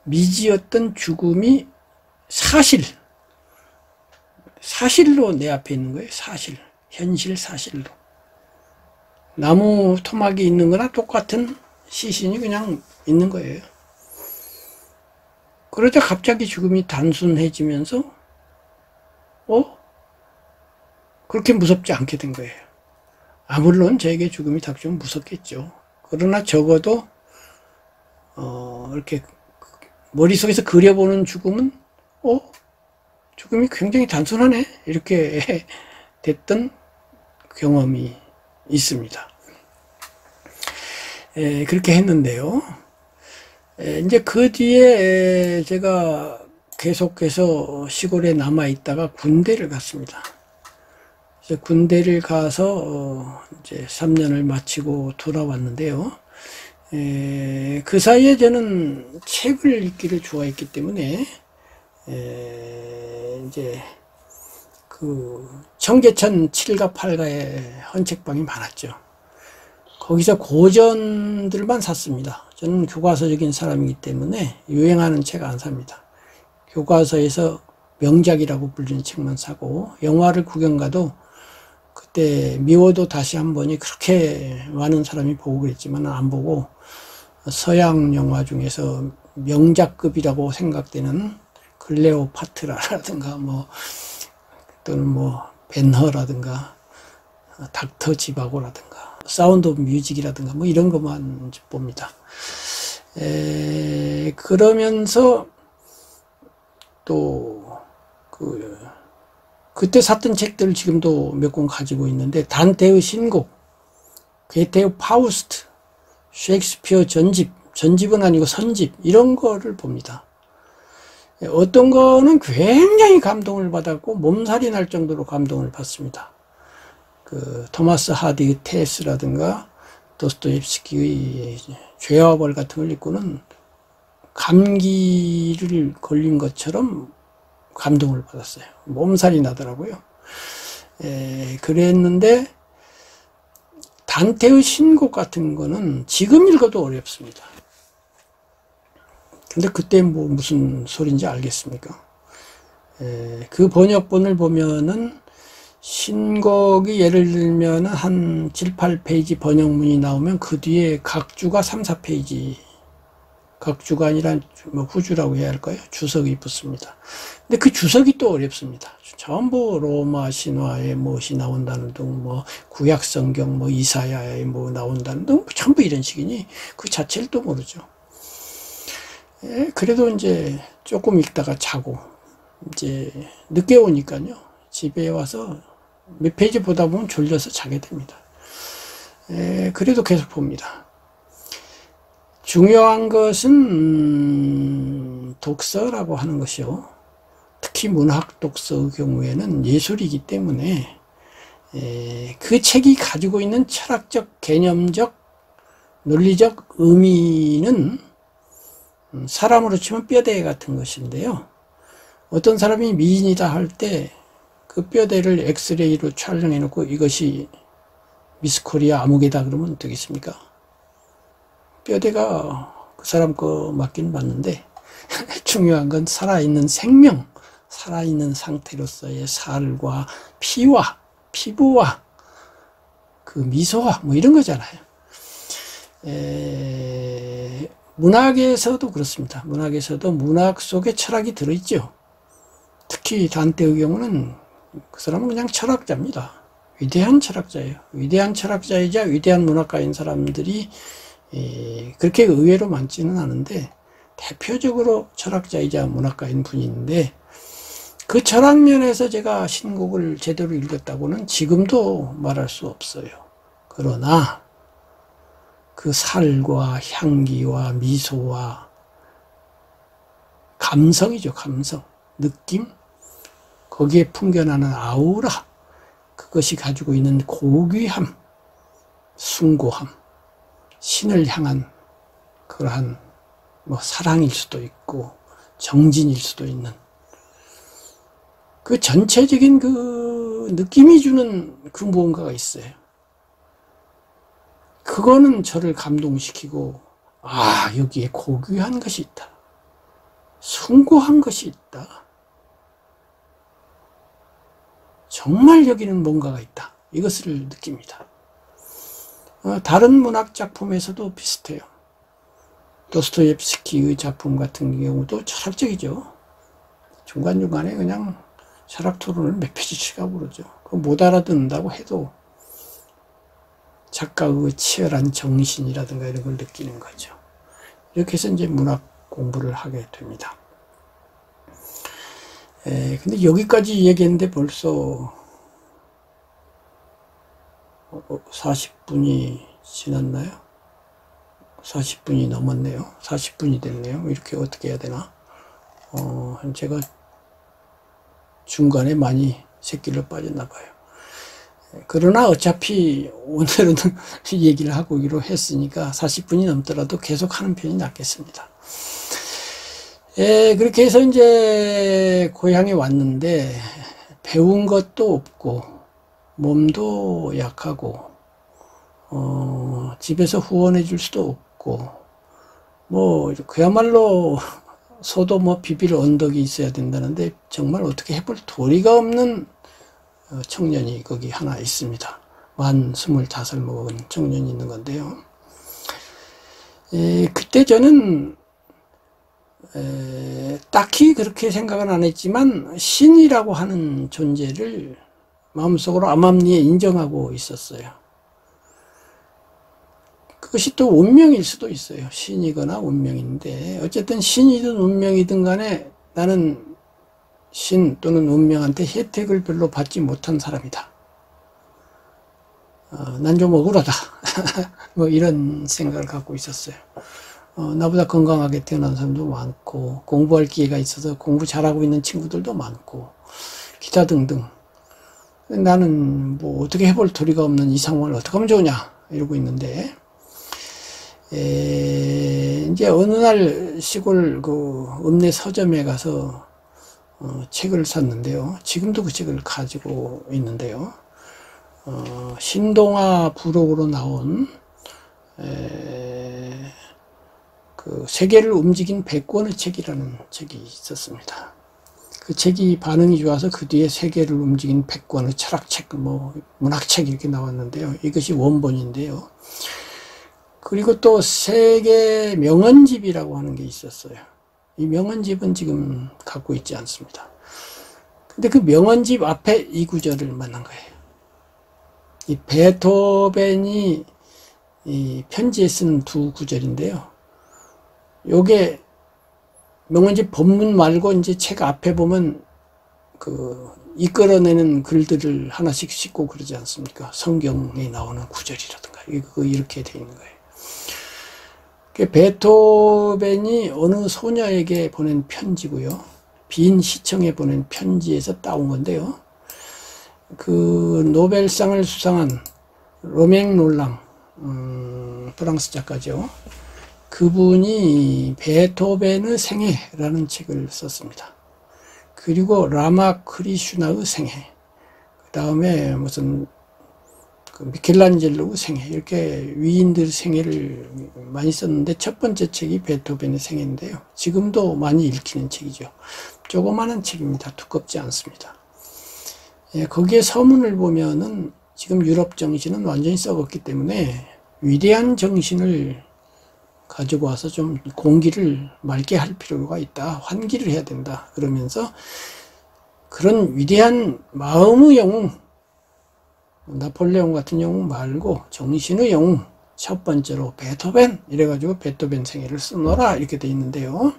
미지였던 죽음이 사실로 내 앞에 있는 거예요. 현실 사실로. 나무 토막이 있는 거나 똑같은 시신이 그냥 있는 거예요. 그러자 갑자기 죽음이 단순해지면서 그렇게 무섭지 않게 된 거예요. 물론 저에게 죽음이 닥치면 무섭겠죠. 그러나 적어도 이렇게 머릿속에서 그려보는 죽음은 죽음이 굉장히 단순하네 이렇게 됐던 경험이 있습니다. 그렇게 했는데요. 이제 그 뒤에 제가 계속해서 시골에 남아 있다가 군대를 갔습니다. 이제 군대를 가서 이제 3년을 마치고 돌아왔는데요. 그 사이에 저는 책을 읽기를 좋아했기 때문에 이제 그 청계천 7가 8가에 헌책방이 많았죠. 거기서 고전들만 샀습니다. 저는 교과서적인 사람이기 때문에 유행하는 책 안 삽니다. 교과서에서 명작이라고 불리는 책만 사고, 영화를 구경 가도 그때 미워도 다시 한 번이 그렇게 많은 사람이 보고 그랬지만 안 보고 서양 영화 중에서 명작급이라고 생각되는 클레오파트라라든가 또는 벤허라든가 닥터 지바고라든가 사운드 오브 뮤직이라든가 이런 것만 봅니다. 그러면서 또 그때 샀던 책들을 지금도 몇 권 가지고 있는데, 단테의 신곡, 게테의 파우스트, 셰익스피어 전집은 아니고 선집, 이런 거를 봅니다. 어떤 거는 굉장히 감동을 받았고 몸살이 날 정도로 감동을 받습니다. 토마스 하디의 테스라든가 도스토옙스키의 죄와 벌 같은 걸 읽고는 감기를 걸린 것처럼 감동을 받았어요. 몸살이 나더라고요. 그랬는데 단테의 신곡 같은 거는 지금 읽어도 어렵습니다. 근데 그때 무슨 소린지 알겠습니까? 그 번역본을 보면은 신곡이 예를 들면 한 7, 8페이지 번역문이 나오면 그 뒤에 각주가 3, 4페이지, 각주가 아니라 후주라고 해야 할까요? 주석이 붙습니다. 근데 그 주석이 또 어렵습니다. 전부 로마 신화에 무엇이 나온다는 등, 구약 성경, 이사야에 나온다는 등, 전부 이런 식이니 그 자체를 또 모르죠. 그래도 이제 조금 읽다가 자고, 이제 늦게 오니까요, 집에 와서 몇 페이지 보다 보면 졸려서 자게 됩니다. 그래도 계속 봅니다. 중요한 것은 독서라고 하는 것이요. 특히 문학 독서의 경우에는 예술이기 때문에 그 책이 가지고 있는 철학적, 개념적, 논리적 의미는 사람으로 치면 뼈대 같은 것인데요. 어떤 사람이 미인이다 할 때 그 뼈대를 엑스레이로 촬영해 놓고 이것이 미스 코리아 아무개다 그러면 되겠습니까? 뼈대가 그 사람 거 맞긴 맞는데 중요한 건 살아있는 생명, 살아있는 상태로서의 살과 피와 피부와 그 미소와 이런 거잖아요. 문학에서도 그렇습니다. 문학에서도 문학 속에 철학이 들어있죠. 특히 단테의 경우는 그 사람은 그냥 철학자입니다. 위대한 철학자예요. 위대한 철학자이자 위대한 문학가인 사람들이 그렇게 의외로 많지는 않은데 대표적으로 철학자이자 문학가인 분인데, 그 철학 면에서 제가 신곡을 제대로 읽었다고는 지금도 말할 수 없어요. 그러나 그 살과 향기와 미소와 감성이죠. 감성, 느낌, 거기에 풍겨나는 아우라, 그것이 가지고 있는 고귀함, 숭고함, 신을 향한 그러한 사랑일 수도 있고 정진일 수도 있는 그 전체적인 그 느낌이 주는 그 무언가가 있어요. 그거는 저를 감동시키고, 여기에 고귀한 것이 있다, 숭고한 것이 있다, 정말 여기는 뭔가가 있다, 이것을 느낍니다. 다른 문학 작품에서도 비슷해요. 도스토옙스키의 작품 같은 경우도 철학적이죠. 중간중간에 그냥 철학 토론을 몇 페이지씩 하고 그러죠. 못 알아듣는다고 해도 작가의 치열한 정신이라든가 이런 걸 느끼는 거죠. 이렇게 해서 이제 문학 공부를 하게 됩니다. 근데 여기까지 얘기했는데 벌써 40분이 지났나요? 40분이 넘었네요. 40분이 됐네요. 이렇게 어떻게 해야 되나? 제가 중간에 많이 새길로 빠졌나 봐요. 그러나 어차피 오늘은 얘기를 하기로 했으니까 40분이 넘더라도 계속 하는 편이 낫겠습니다. 그렇게 해서 이제 고향에 왔는데 배운 것도 없고 몸도 약하고 집에서 후원해 줄 수도 없고 뭐 그야말로 소도 뭐 비빌 언덕이 있어야 된다는데 정말 어떻게 해볼 도리가 없는 청년이 거기 하나 있습니다. 만 25 먹은 청년이 있는 건데요. 그때 저는 딱히 그렇게 생각은 안 했지만 신이라고 하는 존재를 마음속으로 암암리에 인정하고 있었어요. 그것이 또 운명일 수도 있어요. 신이거나 운명인데 어쨌든 신이든 운명이든 간에 나는 신 또는 운명한테 혜택을 별로 받지 못한 사람이다. 난 좀 억울하다. 뭐 이런 생각을 갖고 있었어요. 나보다 건강하게 태어난 사람도 많고 공부할 기회가 있어서 공부 잘하고 있는 친구들도 많고 기타 등등. 나는 뭐 어떻게 해볼 도리가 없는 이 상황을 어떻게 하면 좋으냐 이러고 있는데 이제 어느 날 시골 그 읍내 서점에 가서 책을 샀는데요. 지금도 그 책을 가지고 있는데요. 신동아 부록으로 나온 그 세계를 움직인 100권의 책이라는 책이 있었습니다. 그 책이 반응이 좋아서 그 뒤에 세계를 움직인 100권의 철학책, 뭐 문학책 이렇게 나왔는데요. 이것이 원본인데요. 그리고 또 세계 명언집이라고 하는 게 있었어요. 이 명언집은 지금 갖고 있지 않습니다. 근데 그 명언집 앞에 이 구절을 만난 거예요. 이 베토벤이 이 편지에 쓴 두 구절인데요. 요게 명언집 본문 말고 이제 책 앞에 보면 그 이끌어내는 글들을 하나씩 싣고 그러지 않습니까? 성경에 나오는 구절이라든가 이거 이렇게 되어 있는 거예요. 베토벤이 어느 소녀에게 보낸 편지고요. 빈 시청에 보낸 편지에서 따온 건데요. 그 노벨상을 수상한 로맹 롤랑, 프랑스 작가죠. 그분이 베토벤의 생애라는 책을 썼습니다. 그리고 라마크리슈나의 생애, 그 다음에 무슨 그 미켈란젤로의 생애, 이렇게 위인들 생애를 많이 썼는데 첫 번째 책이 베토벤의 생애인데요. 지금도 많이 읽히는 책이죠. 조그마한 책입니다. 두껍지 않습니다. 거기에 서문을 보면은 지금 유럽 정신은 완전히 썩었기 때문에 위대한 정신을 가지고 와서 좀 공기를 맑게 할 필요가 있다. 환기를 해야 된다. 그러면서 그런 위대한 마음의 영웅, 나폴레옹 같은 영웅 말고 정신의 영웅, 첫 번째로 베토벤, 이래가지고 베토벤 생애를 쓰노라 이렇게 돼 있는데요.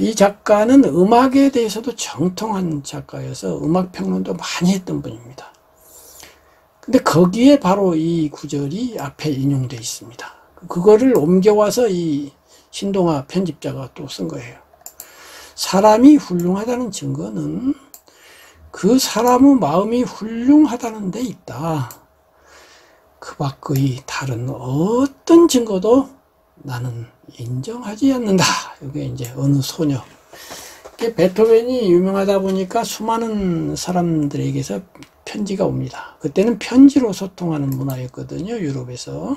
이 작가는 음악에 대해서도 정통한 작가여서 음악 평론도 많이 했던 분입니다. 근데 거기에 바로 이 구절이 앞에 인용되어 있습니다. 그거를 옮겨와서 이 신동아 편집자가 또 쓴 거예요. 사람이 훌륭하다는 증거는 그 사람의 마음이 훌륭하다는 데 있다. 그 밖의 다른 어떤 증거도 나는 인정하지 않는다. 이게 이제 어느 소녀. 베토벤이 유명하다 보니까 수많은 사람들에게서 편지가 옵니다. 그때는 편지로 소통하는 문화였거든요, 유럽에서.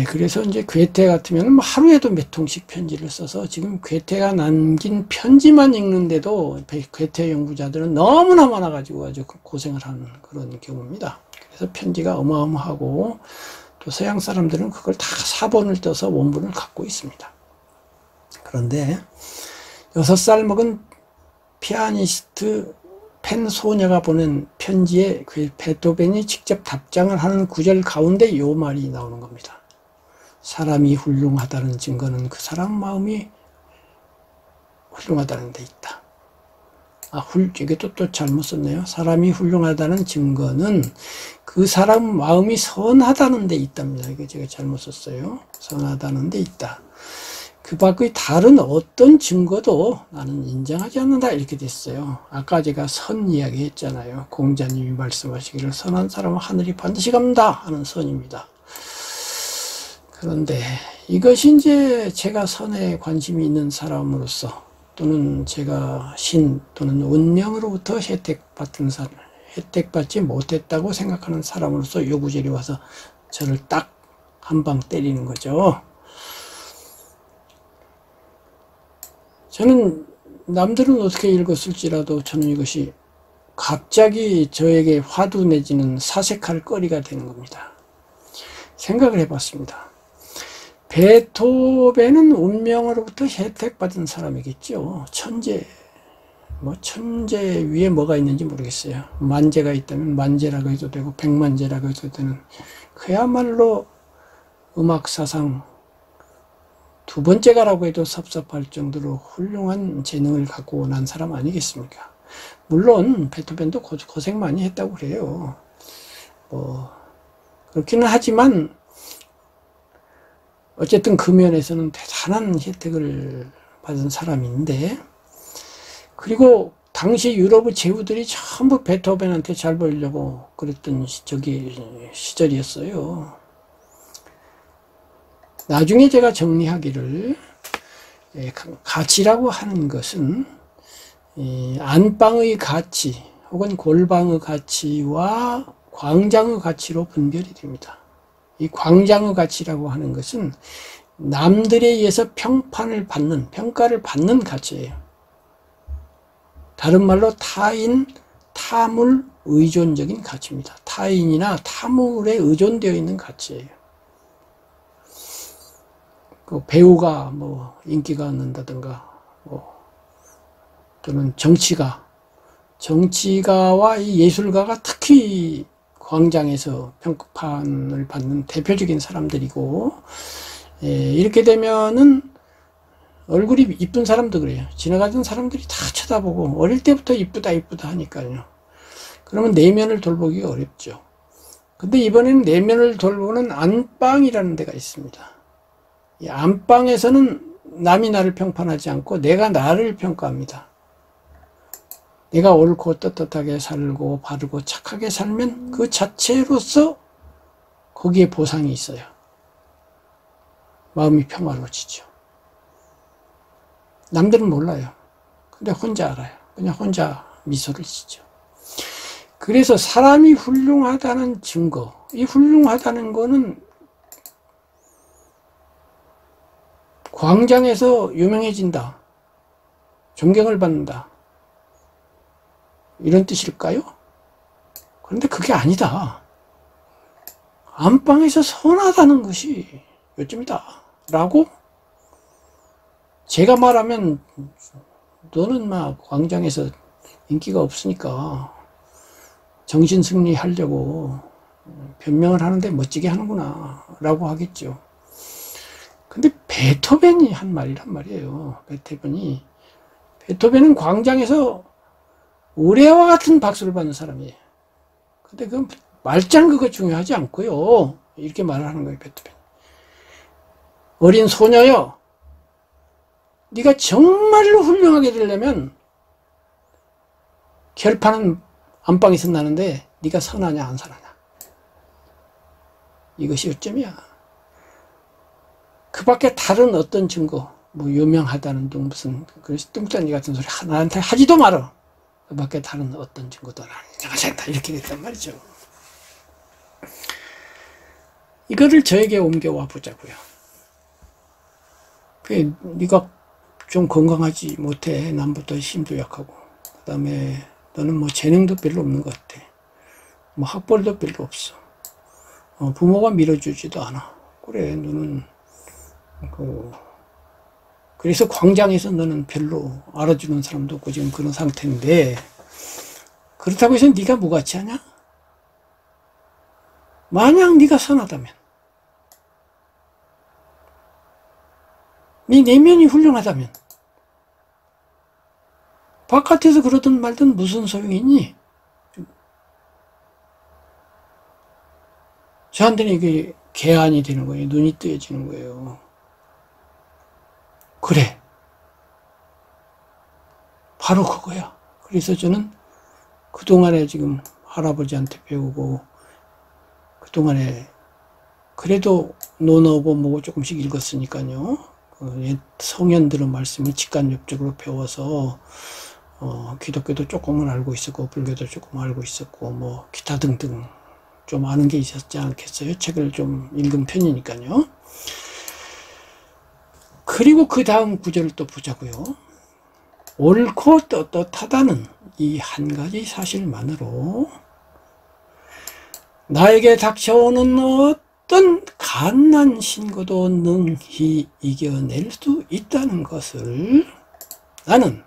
그래서 이제 괴테 같으면 뭐 하루에도 몇 통씩 편지를 써서 지금 괴테가 남긴 편지만 읽는데도 괴테 연구자들은 너무나 많아가지고 아주 고생을 하는 그런 경우입니다. 그래서 편지가 어마어마하고 또 서양 사람들은 그걸 다 사본을 떠서 원본을 갖고 있습니다. 그런데 6살 먹은 피아니스트 펜 소녀가 보낸 편지에 베토벤이 직접 답장을 하는 구절 가운데 요 말이 나오는 겁니다. 사람이 훌륭하다는 증거는 그 사람 마음이 훌륭하다는 데 있다. 이게 또 잘못 썼네요. 사람이 훌륭하다는 증거는 그 사람 마음이 선하다는 데 있답니다. 이거 제가 잘못 썼어요. 선하다는 데 있다. 그 밖의 다른 어떤 증거도 나는 인정하지 않는다. 이렇게 됐어요. 아까 제가 선 이야기 했잖아요. 공자님이 말씀하시기를 선한 사람은 하늘이 반드시 갑니다 하는 선입니다. 그런데 이것이 이제 제가 선에 관심이 있는 사람으로서 또는 제가 신 또는 운명으로부터 혜택받지 못했다고 생각하는 사람으로서 요구절이 와서 저를 딱 한 방 때리는 거죠. 저는 남들은 어떻게 읽었을지라도 저는 이것이 갑자기 저에게 화두 내지는 사색할 거리가 되는 겁니다. 생각을 해봤습니다. 베토벤은 운명으로부터 혜택받은 사람이겠죠. 천재 위에 뭐가 있는지 모르겠어요. 만재가 있다면 만재라고 해도 되고 백만재라고 해도 되는 그야말로 음악사상 두 번째가라고 해도 섭섭할 정도로 훌륭한 재능을 갖고 난 사람 아니겠습니까? 물론 베토벤도 고생 많이 했다고 그래요. 그렇기는 하지만 어쨌든 그 면에서는 대단한 혜택을 받은 사람인데, 그리고 당시 유럽의 제후들이 전부 베토벤한테 잘 보이려고 그랬던 시절이었어요. 나중에 제가 정리하기를 가치라고 하는 것은 안방의 가치 혹은 골방의 가치와 광장의 가치로 분별이 됩니다. 이 광장의 가치라고 하는 것은 남들에 의해서 평가를 받는 가치예요. 다른 말로 타물 의존적인 가치입니다. 타인이나 타물에 의존되어 있는 가치예요. 그 배우가 인기가 얻는다든가, 또는 정치가와 이 예술가가 특히 광장에서 평판을 받는 대표적인 사람들이고, 이렇게 되면은 얼굴이 이쁜 사람도 그래요. 지나가던 사람들이 다 쳐다보고 어릴 때부터 이쁘다 하니까요. 그러면 내면을 돌보기가 어렵죠. 근데 이번에는 내면을 돌보는 안방이라는 데가 있습니다. 이 안방에서는 남이 나를 평판하지 않고 내가 나를 평가합니다. 내가 옳고 떳떳하게 살고 바르고 착하게 살면 그 자체로서 거기에 보상이 있어요. 마음이 평화로워지죠. 남들은 몰라요. 근데 혼자 알아요. 그냥 혼자 미소를 짓죠. 그래서 사람이 훌륭하다는 증거, 이 훌륭하다는 거는 광장에서 유명해진다, 존경을 받는다, 이런 뜻일까요? 그런데 그게 아니다. 안방에서 선하다는 것이 요즘이다 라고 제가 말하면 너는 막 광장에서 인기가 없으니까 정신승리 하려고 변명을 하는데 멋지게 하는구나 라고 하겠죠. 근데 베토벤이 한 말이란 말이에요. 베토벤은 광장에서 의뢰와 같은 박수를 받는 사람이에요. 근데 그 말짱 그거 중요하지 않고요. 이렇게 말을 하는 거예요, 베토벤. 어린 소녀여, 네가 정말로 훌륭하게 되려면 결판은 안방에서 나는데 네가 선하냐 안 선하냐, 이것이 요점이야. 그 밖에 다른 어떤 증거, 유명하다는 등 무슨 뚱딴이 같은 소리 나한테 하지도 말어. 그 밖에 다른 어떤 증거도 나는 인정하지 않다, 이렇게 됐단 말이죠. 이거를 저에게 옮겨와 보자고요. 네가 좀 건강하지 못해. 남보다 힘도 약하고, 그 다음에 너는 재능도 별로 없는 것 같아. 학벌도 별로 없어. 부모가 밀어주지도 않아. 그래, 너는 그래서 광장에서 너는 별로 알아주는 사람도 없고 지금 그런 상태인데, 그렇다고 해서 네가 무가치 하냐? 만약 네가 선하다면, 네 내면이 훌륭하다면 바깥에서 그러든 말든 무슨 소용이 있니? 저한테는 이게 개안이 되는 거예요. 눈이 뜨여지는 거예요. 그래. 바로 그거야. 그래서 저는 그동안에 지금 할아버지한테 배우고 그동안에 그래도 논어고 뭐고 조금씩 읽었으니까요. 옛 성현들의 말씀을 직간접적으로 배워서 기독교도 조금은 알고 있었고 불교도 조금 알고 있었고 뭐 기타 등등 좀 아는 게 있었지 않겠어요? 책을 좀 읽은 편이니까요. 그리고 그 다음 구절을 또 보자고요. 옳고 떳떳하다는 이 한 가지 사실만으로 나에게 닥쳐오는 어떤 갓난 신고도 능히 이겨낼 수 있다는 것을 나는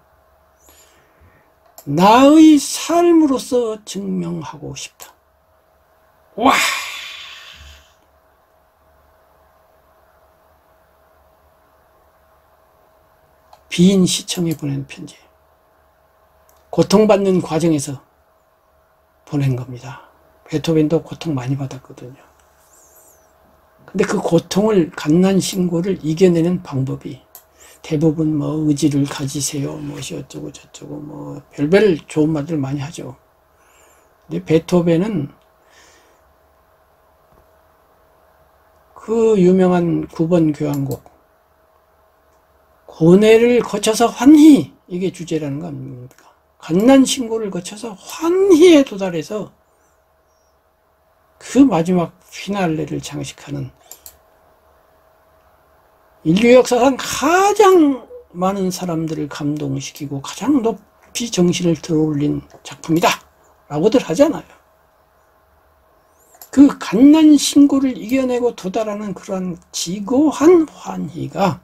나의 삶으로서 증명하고 싶다. 와! 비인 시청에 보낸 편지. 고통받는 과정에서 보낸 겁니다. 베토벤도 고통 많이 받았거든요. 근데 그 고통을, 갓난 신고를 이겨내는 방법이 대부분 뭐 의지를 가지세요, 뭐시 어쩌고 저쩌고 뭐 별별 좋은 말들 많이 하죠. 근데 베토벤은 그 유명한 9번 교향곡 고뇌를 거쳐서 환희, 이게 주제라는 거 아닙니까? 갓난 신고를 거쳐서 환희에 도달해서 그 마지막 피날레를 장식하는 인류 역사상 가장 많은 사람들을 감동시키고 가장 높이 정신을 들어올린 작품이다 라고들 하잖아요. 그 갓난 신고를 이겨내고 도달하는 그러한 지고한 환희가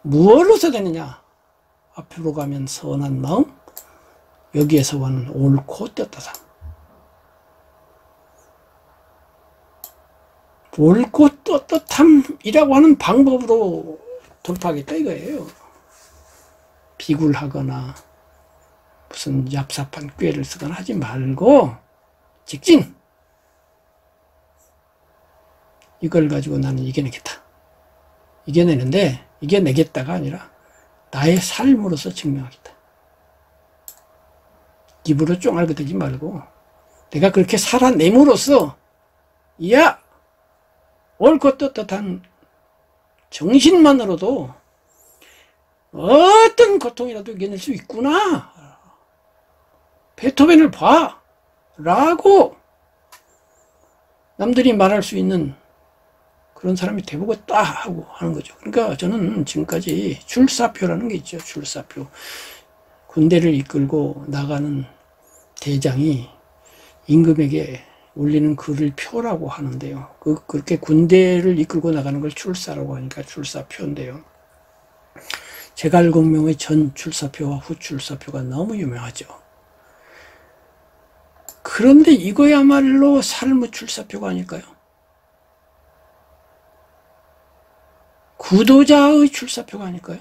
무엇으로서 되느냐? 앞으로 가면 선한 마음, 여기에서 와는 옳고 떳떳함. 옳고 떳떳함이라고 하는 방법으로 돌파하겠다 이거예요. 비굴하거나 무슨 얍삽한 꾀를 쓰거나 하지 말고 직진! 이걸 가지고 나는 이겨내겠다. 이겨내는데 이겨내겠다가 아니라 나의 삶으로서 증명하겠다. 입으로 쫑알거들지 말고 내가 그렇게 살아냄으로써 야! 옳고 떳떳한 정신만으로도 어떤 고통이라도 이겨낼 수 있구나. 베토벤을 봐! 라고 남들이 말할 수 있는 그런 사람이 돼보겠다 하고 하는 거죠. 그러니까 저는 지금까지 출사표라는 게 있죠. 출사표. 군대를 이끌고 나가는 대장이 임금에게 올리는 글을 표라고 하는데요. 그렇게 군대를 이끌고 나가는 걸 출사라고 하니까 출사표인데요. 제갈공명의 전 출사표와 후 출사표가 너무 유명하죠. 그런데 이거야말로 삶의 출사표가 아닐까요? 구도자의 출사표가 아닐까요?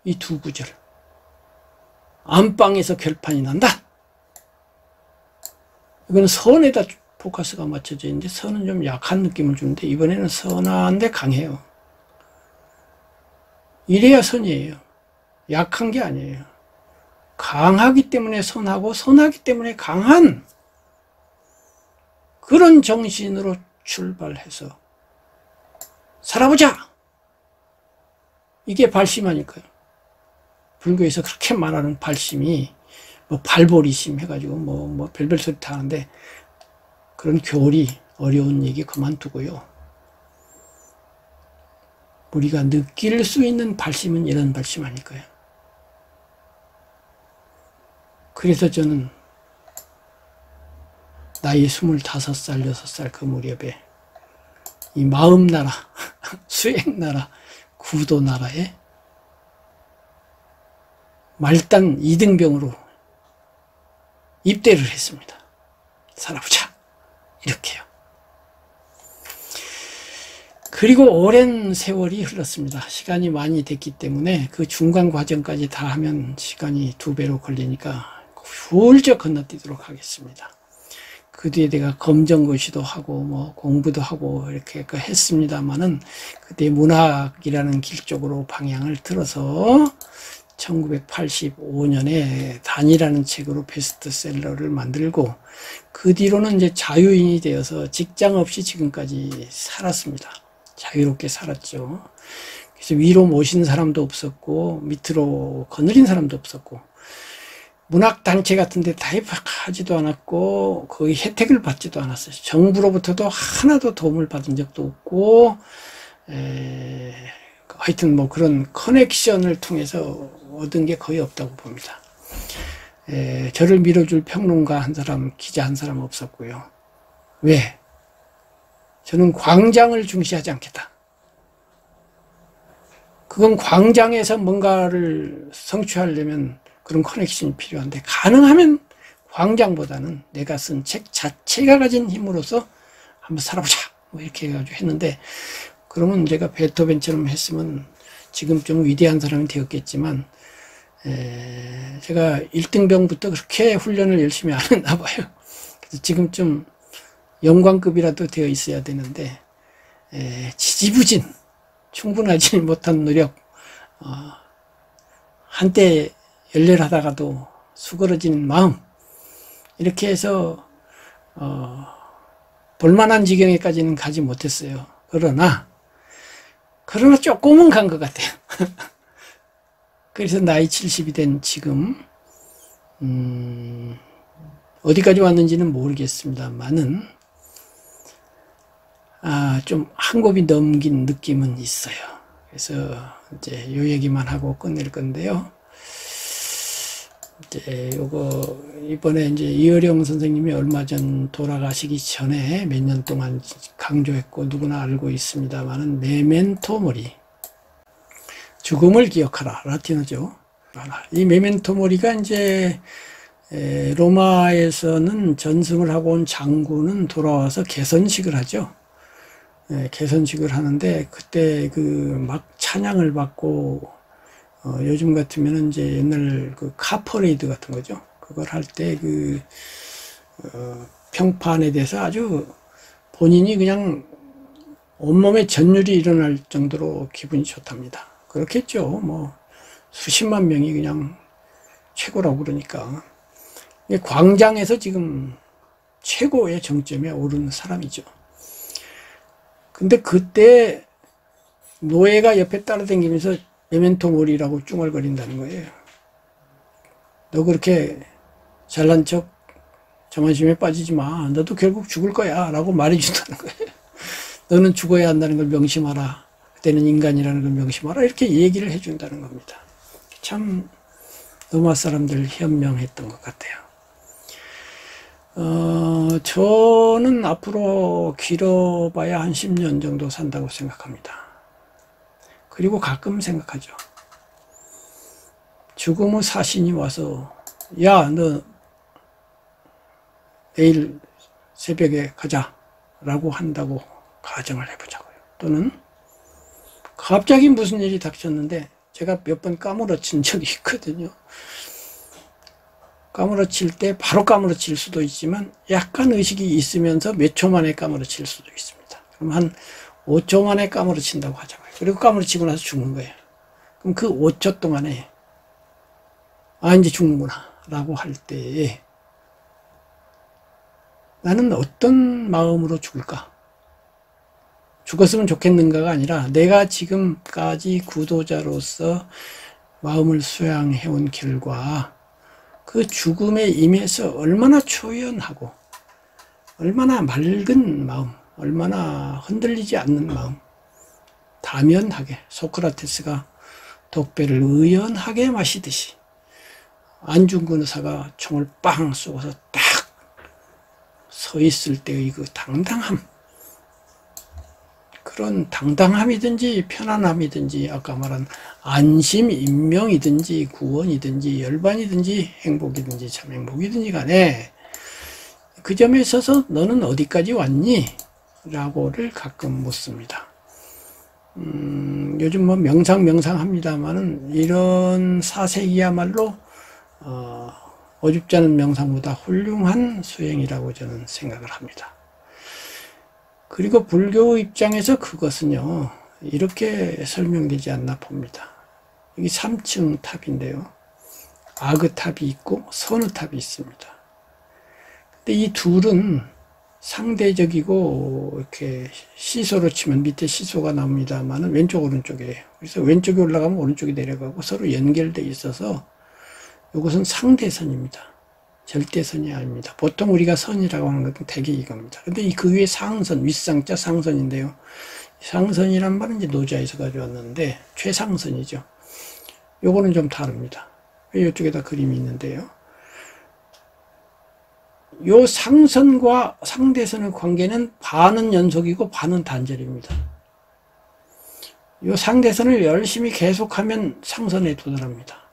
이 두 구절. 안방에서 결판이 난다. 이건 선에다 포커스가 맞춰져 있는데 선은 좀 약한 느낌을 주는데 이번에는 선한데 강해요. 이래야 선이에요. 약한 게 아니에요. 강하기 때문에 선하고 선하기 때문에 강한 그런 정신으로 출발해서 살아보자! 이게 발심 아닐까요? 불교에서 그렇게 말하는 발심이 뭐 발보리심 해가지고 뭐 별별 소리 다 하는데 그런 교리 어려운 얘기 그만두고요. 우리가 느낄 수 있는 발심은 이런 발심 아닐까요? 그래서 저는 나이 25살, 6살 그 무렵에 이 마음나라, 수행나라, 구도나라에 말단 2등병으로 입대를 했습니다. 살아보자. 이렇게요. 그리고 오랜 세월이 흘렀습니다. 시간이 많이 됐기 때문에 그 중간 과정까지 다 하면 시간이 2배로 걸리니까 훌쩍 건너뛰도록 하겠습니다. 그 뒤에 내가 검정고시도 하고 뭐 공부도 하고 이렇게 했습니다만은 그때 문학이라는 길 쪽으로 방향을 틀어서 1985년에 단이라는 책으로 베스트셀러를 만들고 그 뒤로는 이제 자유인이 되어서 직장 없이 지금까지 살았습니다. 자유롭게 살았죠. 그래서 위로 모신 사람도 없었고 밑으로 거느린 사람도 없었고 문학단체 같은 데 가입하지도 않았고 거의 혜택을 받지도 않았어요. 정부로부터도 하나도 도움을 받은 적도 없고 하여튼 뭐 그런 커넥션을 통해서 얻은 게 거의 없다고 봅니다. 저를 밀어줄 평론가 한 사람, 기자 한 사람 없었고요. 왜? 저는 광장을 중시하지 않겠다. 그건 광장에서 뭔가를 성취하려면 그런 커넥션이 필요한데 가능하면 광장보다는 내가 쓴 책 자체가 가진 힘으로서 한번 살아보자 뭐 이렇게 해가지고 했는데 그러면 제가 베토벤처럼 했으면 지금 좀 위대한 사람이 되었겠지만 제가 1등병부터 그렇게 훈련을 열심히 안 했나 봐요. 그래서 지금 좀 영광급이라도 되어 있어야 되는데 지지부진 충분하지 못한 노력 한때 열렬하다가도 수그러진 마음 이렇게 해서 볼만한 지경에까지는 가지 못했어요. 그러나 조금은 간 것 같아요. 그래서 나이 70이 된 지금 어디까지 왔는지는 모르겠습니다만은 좀 한 곱이 넘긴 느낌은 있어요. 그래서 이제 요 얘기만 하고 끝낼 건데요. 이제 요거 이번에 이제 이어령 선생님이 얼마 전 돌아가시기 전에 몇 년 동안 강조했고 누구나 알고 있습니다만은 메멘토 모리, 죽음을 기억하라, 라틴어죠. 이 메멘토 모리가 이제 로마에서는 전승을 하고 온 장군은 돌아와서 개선식을 하죠. 개선식을 하는데 그때 그 막 찬양을 받고 요즘 같으면 이제 옛날 그 카퍼레이드 같은 거죠. 그걸 할 때 그 평판에 대해서 아주 본인이 그냥 온몸에 전율이 일어날 정도로 기분이 좋답니다. 그렇겠죠. 뭐 수십만 명이 그냥 최고라고 그러니까 광장에서 지금 최고의 정점에 오른 사람이죠. 근데 그때 노예가 옆에 따라다니면서 메멘토 모리라고 쭝얼거린다는 거예요. 너 그렇게 잘난 척 자만심에 빠지지 마. 너도 결국 죽을 거야 라고 말해준다는 거예요. 너는 죽어야 한다는 걸 명심하라. 그때는 인간이라는 걸 명심하라. 이렇게 얘기를 해준다는 겁니다. 참 로마 사람들 현명했던 것 같아요. 저는 앞으로 길어봐야 한 10년 정도 산다고 생각합니다. 그리고 가끔 생각하죠. 죽음의 사신이 와서 야, 너 내일 새벽에 가자 라고 한다고 가정을 해보자고요. 또는 갑자기 무슨 일이 닥쳤는데 제가 몇 번 까무러친 적이 있거든요. 까무러칠 때 바로 까무러칠 수도 있지만 약간 의식이 있으면서 몇 초 만에 까무러칠 수도 있습니다. 그럼 한 5초 만에 까무러친다고 하자고요. 그리고 까무러치고 나서 죽는 거예요. 그럼 그 5초 동안에 이제 죽는구나 라고 할 때에 나는 어떤 마음으로 죽을까? 죽었으면 좋겠는가가 아니라 내가 지금까지 구도자로서 마음을 수양해온 결과 그 죽음에 임해서 얼마나 초연하고 얼마나 맑은 마음, 얼마나 흔들리지 않는 마음, 다면하게 소크라테스가 독배를 의연하게 마시듯이 안중근 의사가 총을 빵 쏘고서 딱 서 있을 때의 그 당당함, 그런 당당함이든지 편안함이든지 아까 말한 안심, 인명이든지 구원이든지 열반이든지 행복이든지 참 행복이든지 간에 그 점에 있어서 너는 어디까지 왔니? 라고를 가끔 묻습니다. 요즘 뭐 명상 합니다만은 이런 사색이야말로 어줍지 않은 명상보다 훌륭한 수행이라고 저는 생각을 합니다. 그리고 불교 입장에서 그것은요, 이렇게 설명되지 않나 봅니다. 여기 3층 탑인데요. 아그탑이 있고 선우탑이 있습니다. 근데 이 둘은 상대적이고 이렇게 시소로 치면 밑에 시소가 나옵니다만 왼쪽 오른쪽에, 그래서 왼쪽에 올라가면 오른쪽이 내려가고 서로 연결되어 있어서 이것은 상대선입니다. 절대선이 아닙니다. 보통 우리가 선이라고 하는 것은 대개 이겁니다. 근데 그 위에 상선, 윗상자 상선인데요. 상선이란 말은 이제 노자에서 가져왔는데 최상선이죠. 요거는 좀 다릅니다. 이쪽에다 그림이 있는데요. 요 상선과 상대선의 관계는 반은 연속이고 반은 단절입니다. 요 상대선을 열심히 계속하면 상선에 도달합니다.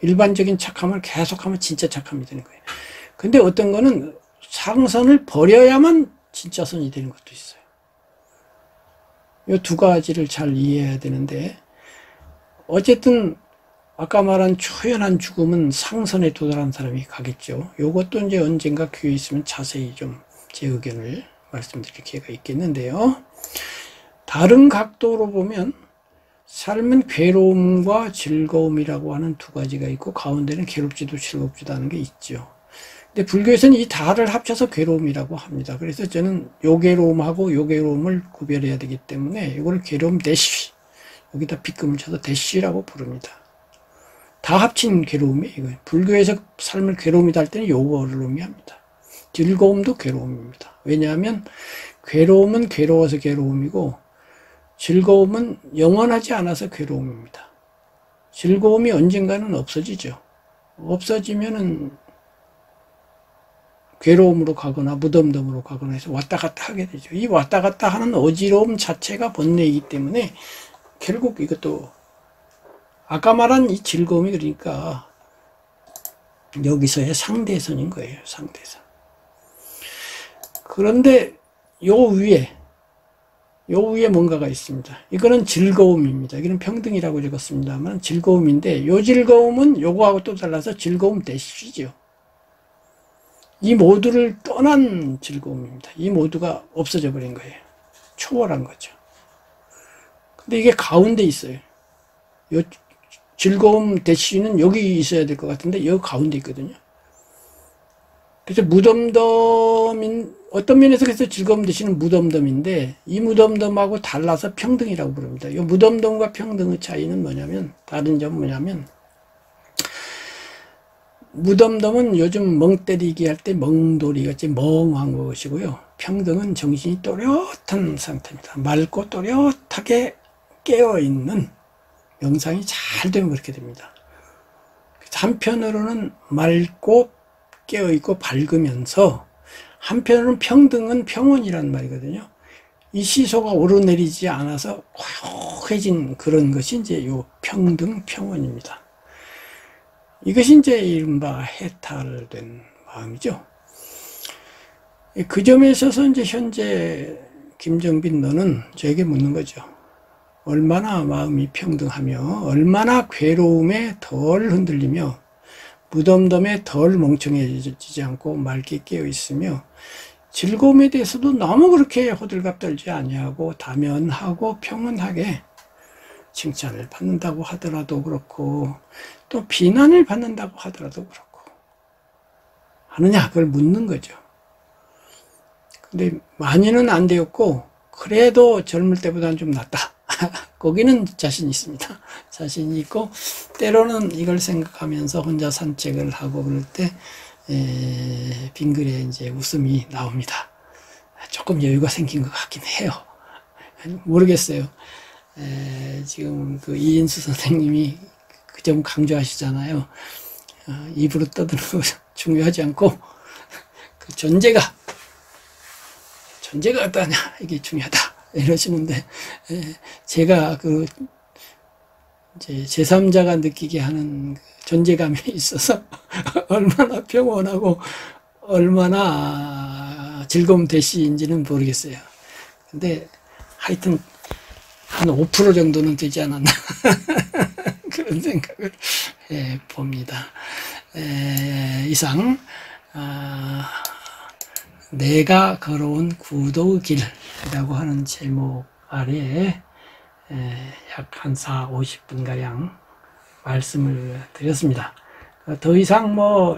일반적인 착함을 계속하면 진짜 착함이 되는 거예요. 근데 어떤 거는 상선을 버려야만 진짜 선이 되는 것도 있어요. 요 두 가지를 잘 이해해야 되는데, 어쨌든 아까 말한 초연한 죽음은 상선에 도달한 사람이 가겠죠. 요것도 이제 언젠가 기회 있으면 자세히 좀 제 의견을 말씀드릴 기회가 있겠는데요. 다른 각도로 보면 삶은 괴로움과 즐거움이라고 하는 두 가지가 있고 가운데는 괴롭지도 즐겁지도 않은 게 있죠. 근데 불교에서는 이 다를 합쳐서 괴로움이라고 합니다. 그래서 저는 요 괴로움하고 요 괴로움을 구별해야 되기 때문에 이거를 괴로움 대시, 여기다 빗금을 쳐서 대시라고 부릅니다. 다 합친 괴로움이에요. 이거. 불교에서 삶을 괴로움이다 할 때는 요거를 의미합니다. 즐거움도 괴로움입니다. 왜냐하면 괴로움은 괴로워서 괴로움이고 즐거움은 영원하지 않아서 괴로움입니다. 즐거움이 언젠가는 없어지죠. 없어지면은 괴로움으로 가거나 무덤덤으로 가거나 해서 왔다 갔다 하게 되죠. 이 왔다 갔다 하는 어지러움 자체가 번뇌이기 때문에 결국 이것도 아까 말한 이 즐거움이 그러니까 여기서의 상대선인 거예요. 상대선. 그런데 요 위에 뭔가가 있습니다. 이거는 즐거움입니다. 이거는 평등이라고 적었습니다만 즐거움인데 요 즐거움은 요거하고 또 달라서 즐거움 대시죠. 이 모두를 떠난 즐거움입니다. 이 모두가 없어져 버린 거예요. 초월한 거죠. 근데 이게 가운데 있어요. 요 즐거움 대시는 여기 있어야 될 것 같은데 여기 가운데 있거든요. 그래서 무덤덤인, 어떤 면에서 그래서 즐거움 대시는 무덤덤인데 이 무덤덤하고 달라서 평등이라고 부릅니다. 이 무덤덤과 평등의 차이는 뭐냐면, 다른 점은 뭐냐면, 무덤덤은 요즘 멍 때리기 할 때 멍돌이같이 멍한 것이고요. 평등은 정신이 또렷한 상태입니다. 맑고 또렷하게 깨어있는, 명상이 잘 되면 그렇게 됩니다. 한편으로는 맑고 깨어있고 밝으면서 한편으로는 평등은 평온이란 말이거든요. 이 시소가 오르내리지 않아서 고요해진 그런 것이 이제 요 평등 평온입니다. 이것이 이제 이른바 해탈된 마음이죠. 그 점에 있어서 이제 현재 김정빈 너는 저에게 묻는 거죠. 얼마나 마음이 평등하며 얼마나 괴로움에 덜 흔들리며 무덤덤에 덜 멍청해지지 않고 맑게 깨어 있으며 즐거움에 대해서도 너무 그렇게 호들갑 떨지 아니하고 다면하고 평온하게 칭찬을 받는다고 하더라도 그렇고 또 비난을 받는다고 하더라도 그렇고 하느냐, 그걸 묻는 거죠. 근데 많이는 안 되었고 그래도 젊을 때보다는 좀 낫다. 거기는 자신 있습니다. 자신이 있고 때로는 이걸 생각하면서 혼자 산책을 하고 그럴 때 빙글에 이제 웃음이 나옵니다. 조금 여유가 생긴 것 같긴 해요. 모르겠어요. 지금 그 이인수 선생님이 그 점 강조하시잖아요. 입으로 떠드는 거 중요하지 않고 그 존재가 어떠냐 이게 중요하다 이러시는데, 제가 그 이제 제3자가 느끼게 하는 그 존재감이 있어서 얼마나 평온하고 얼마나 즐거움 대시인지는 모르겠어요. 근데 하여튼 한 5% 정도는 되지 않았나 그런 생각을 봅니다. 이상 내가 걸어온 구도의 길이라고 하는 제목 아래에 약 한 50분가량 말씀을 드렸습니다. 더 이상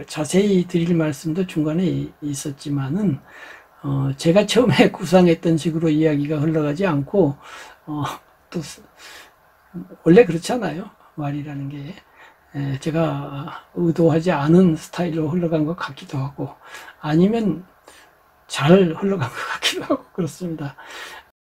자세히 드릴 말씀도 중간에 있었지만은, 제가 처음에 구상했던 식으로 이야기가 흘러가지 않고, 또, 원래 그렇잖아요. 말이라는 게. 제가 의도하지 않은 스타일로 흘러간 것 같기도 하고, 아니면 잘 흘러간 것 같기도 하고, 그렇습니다.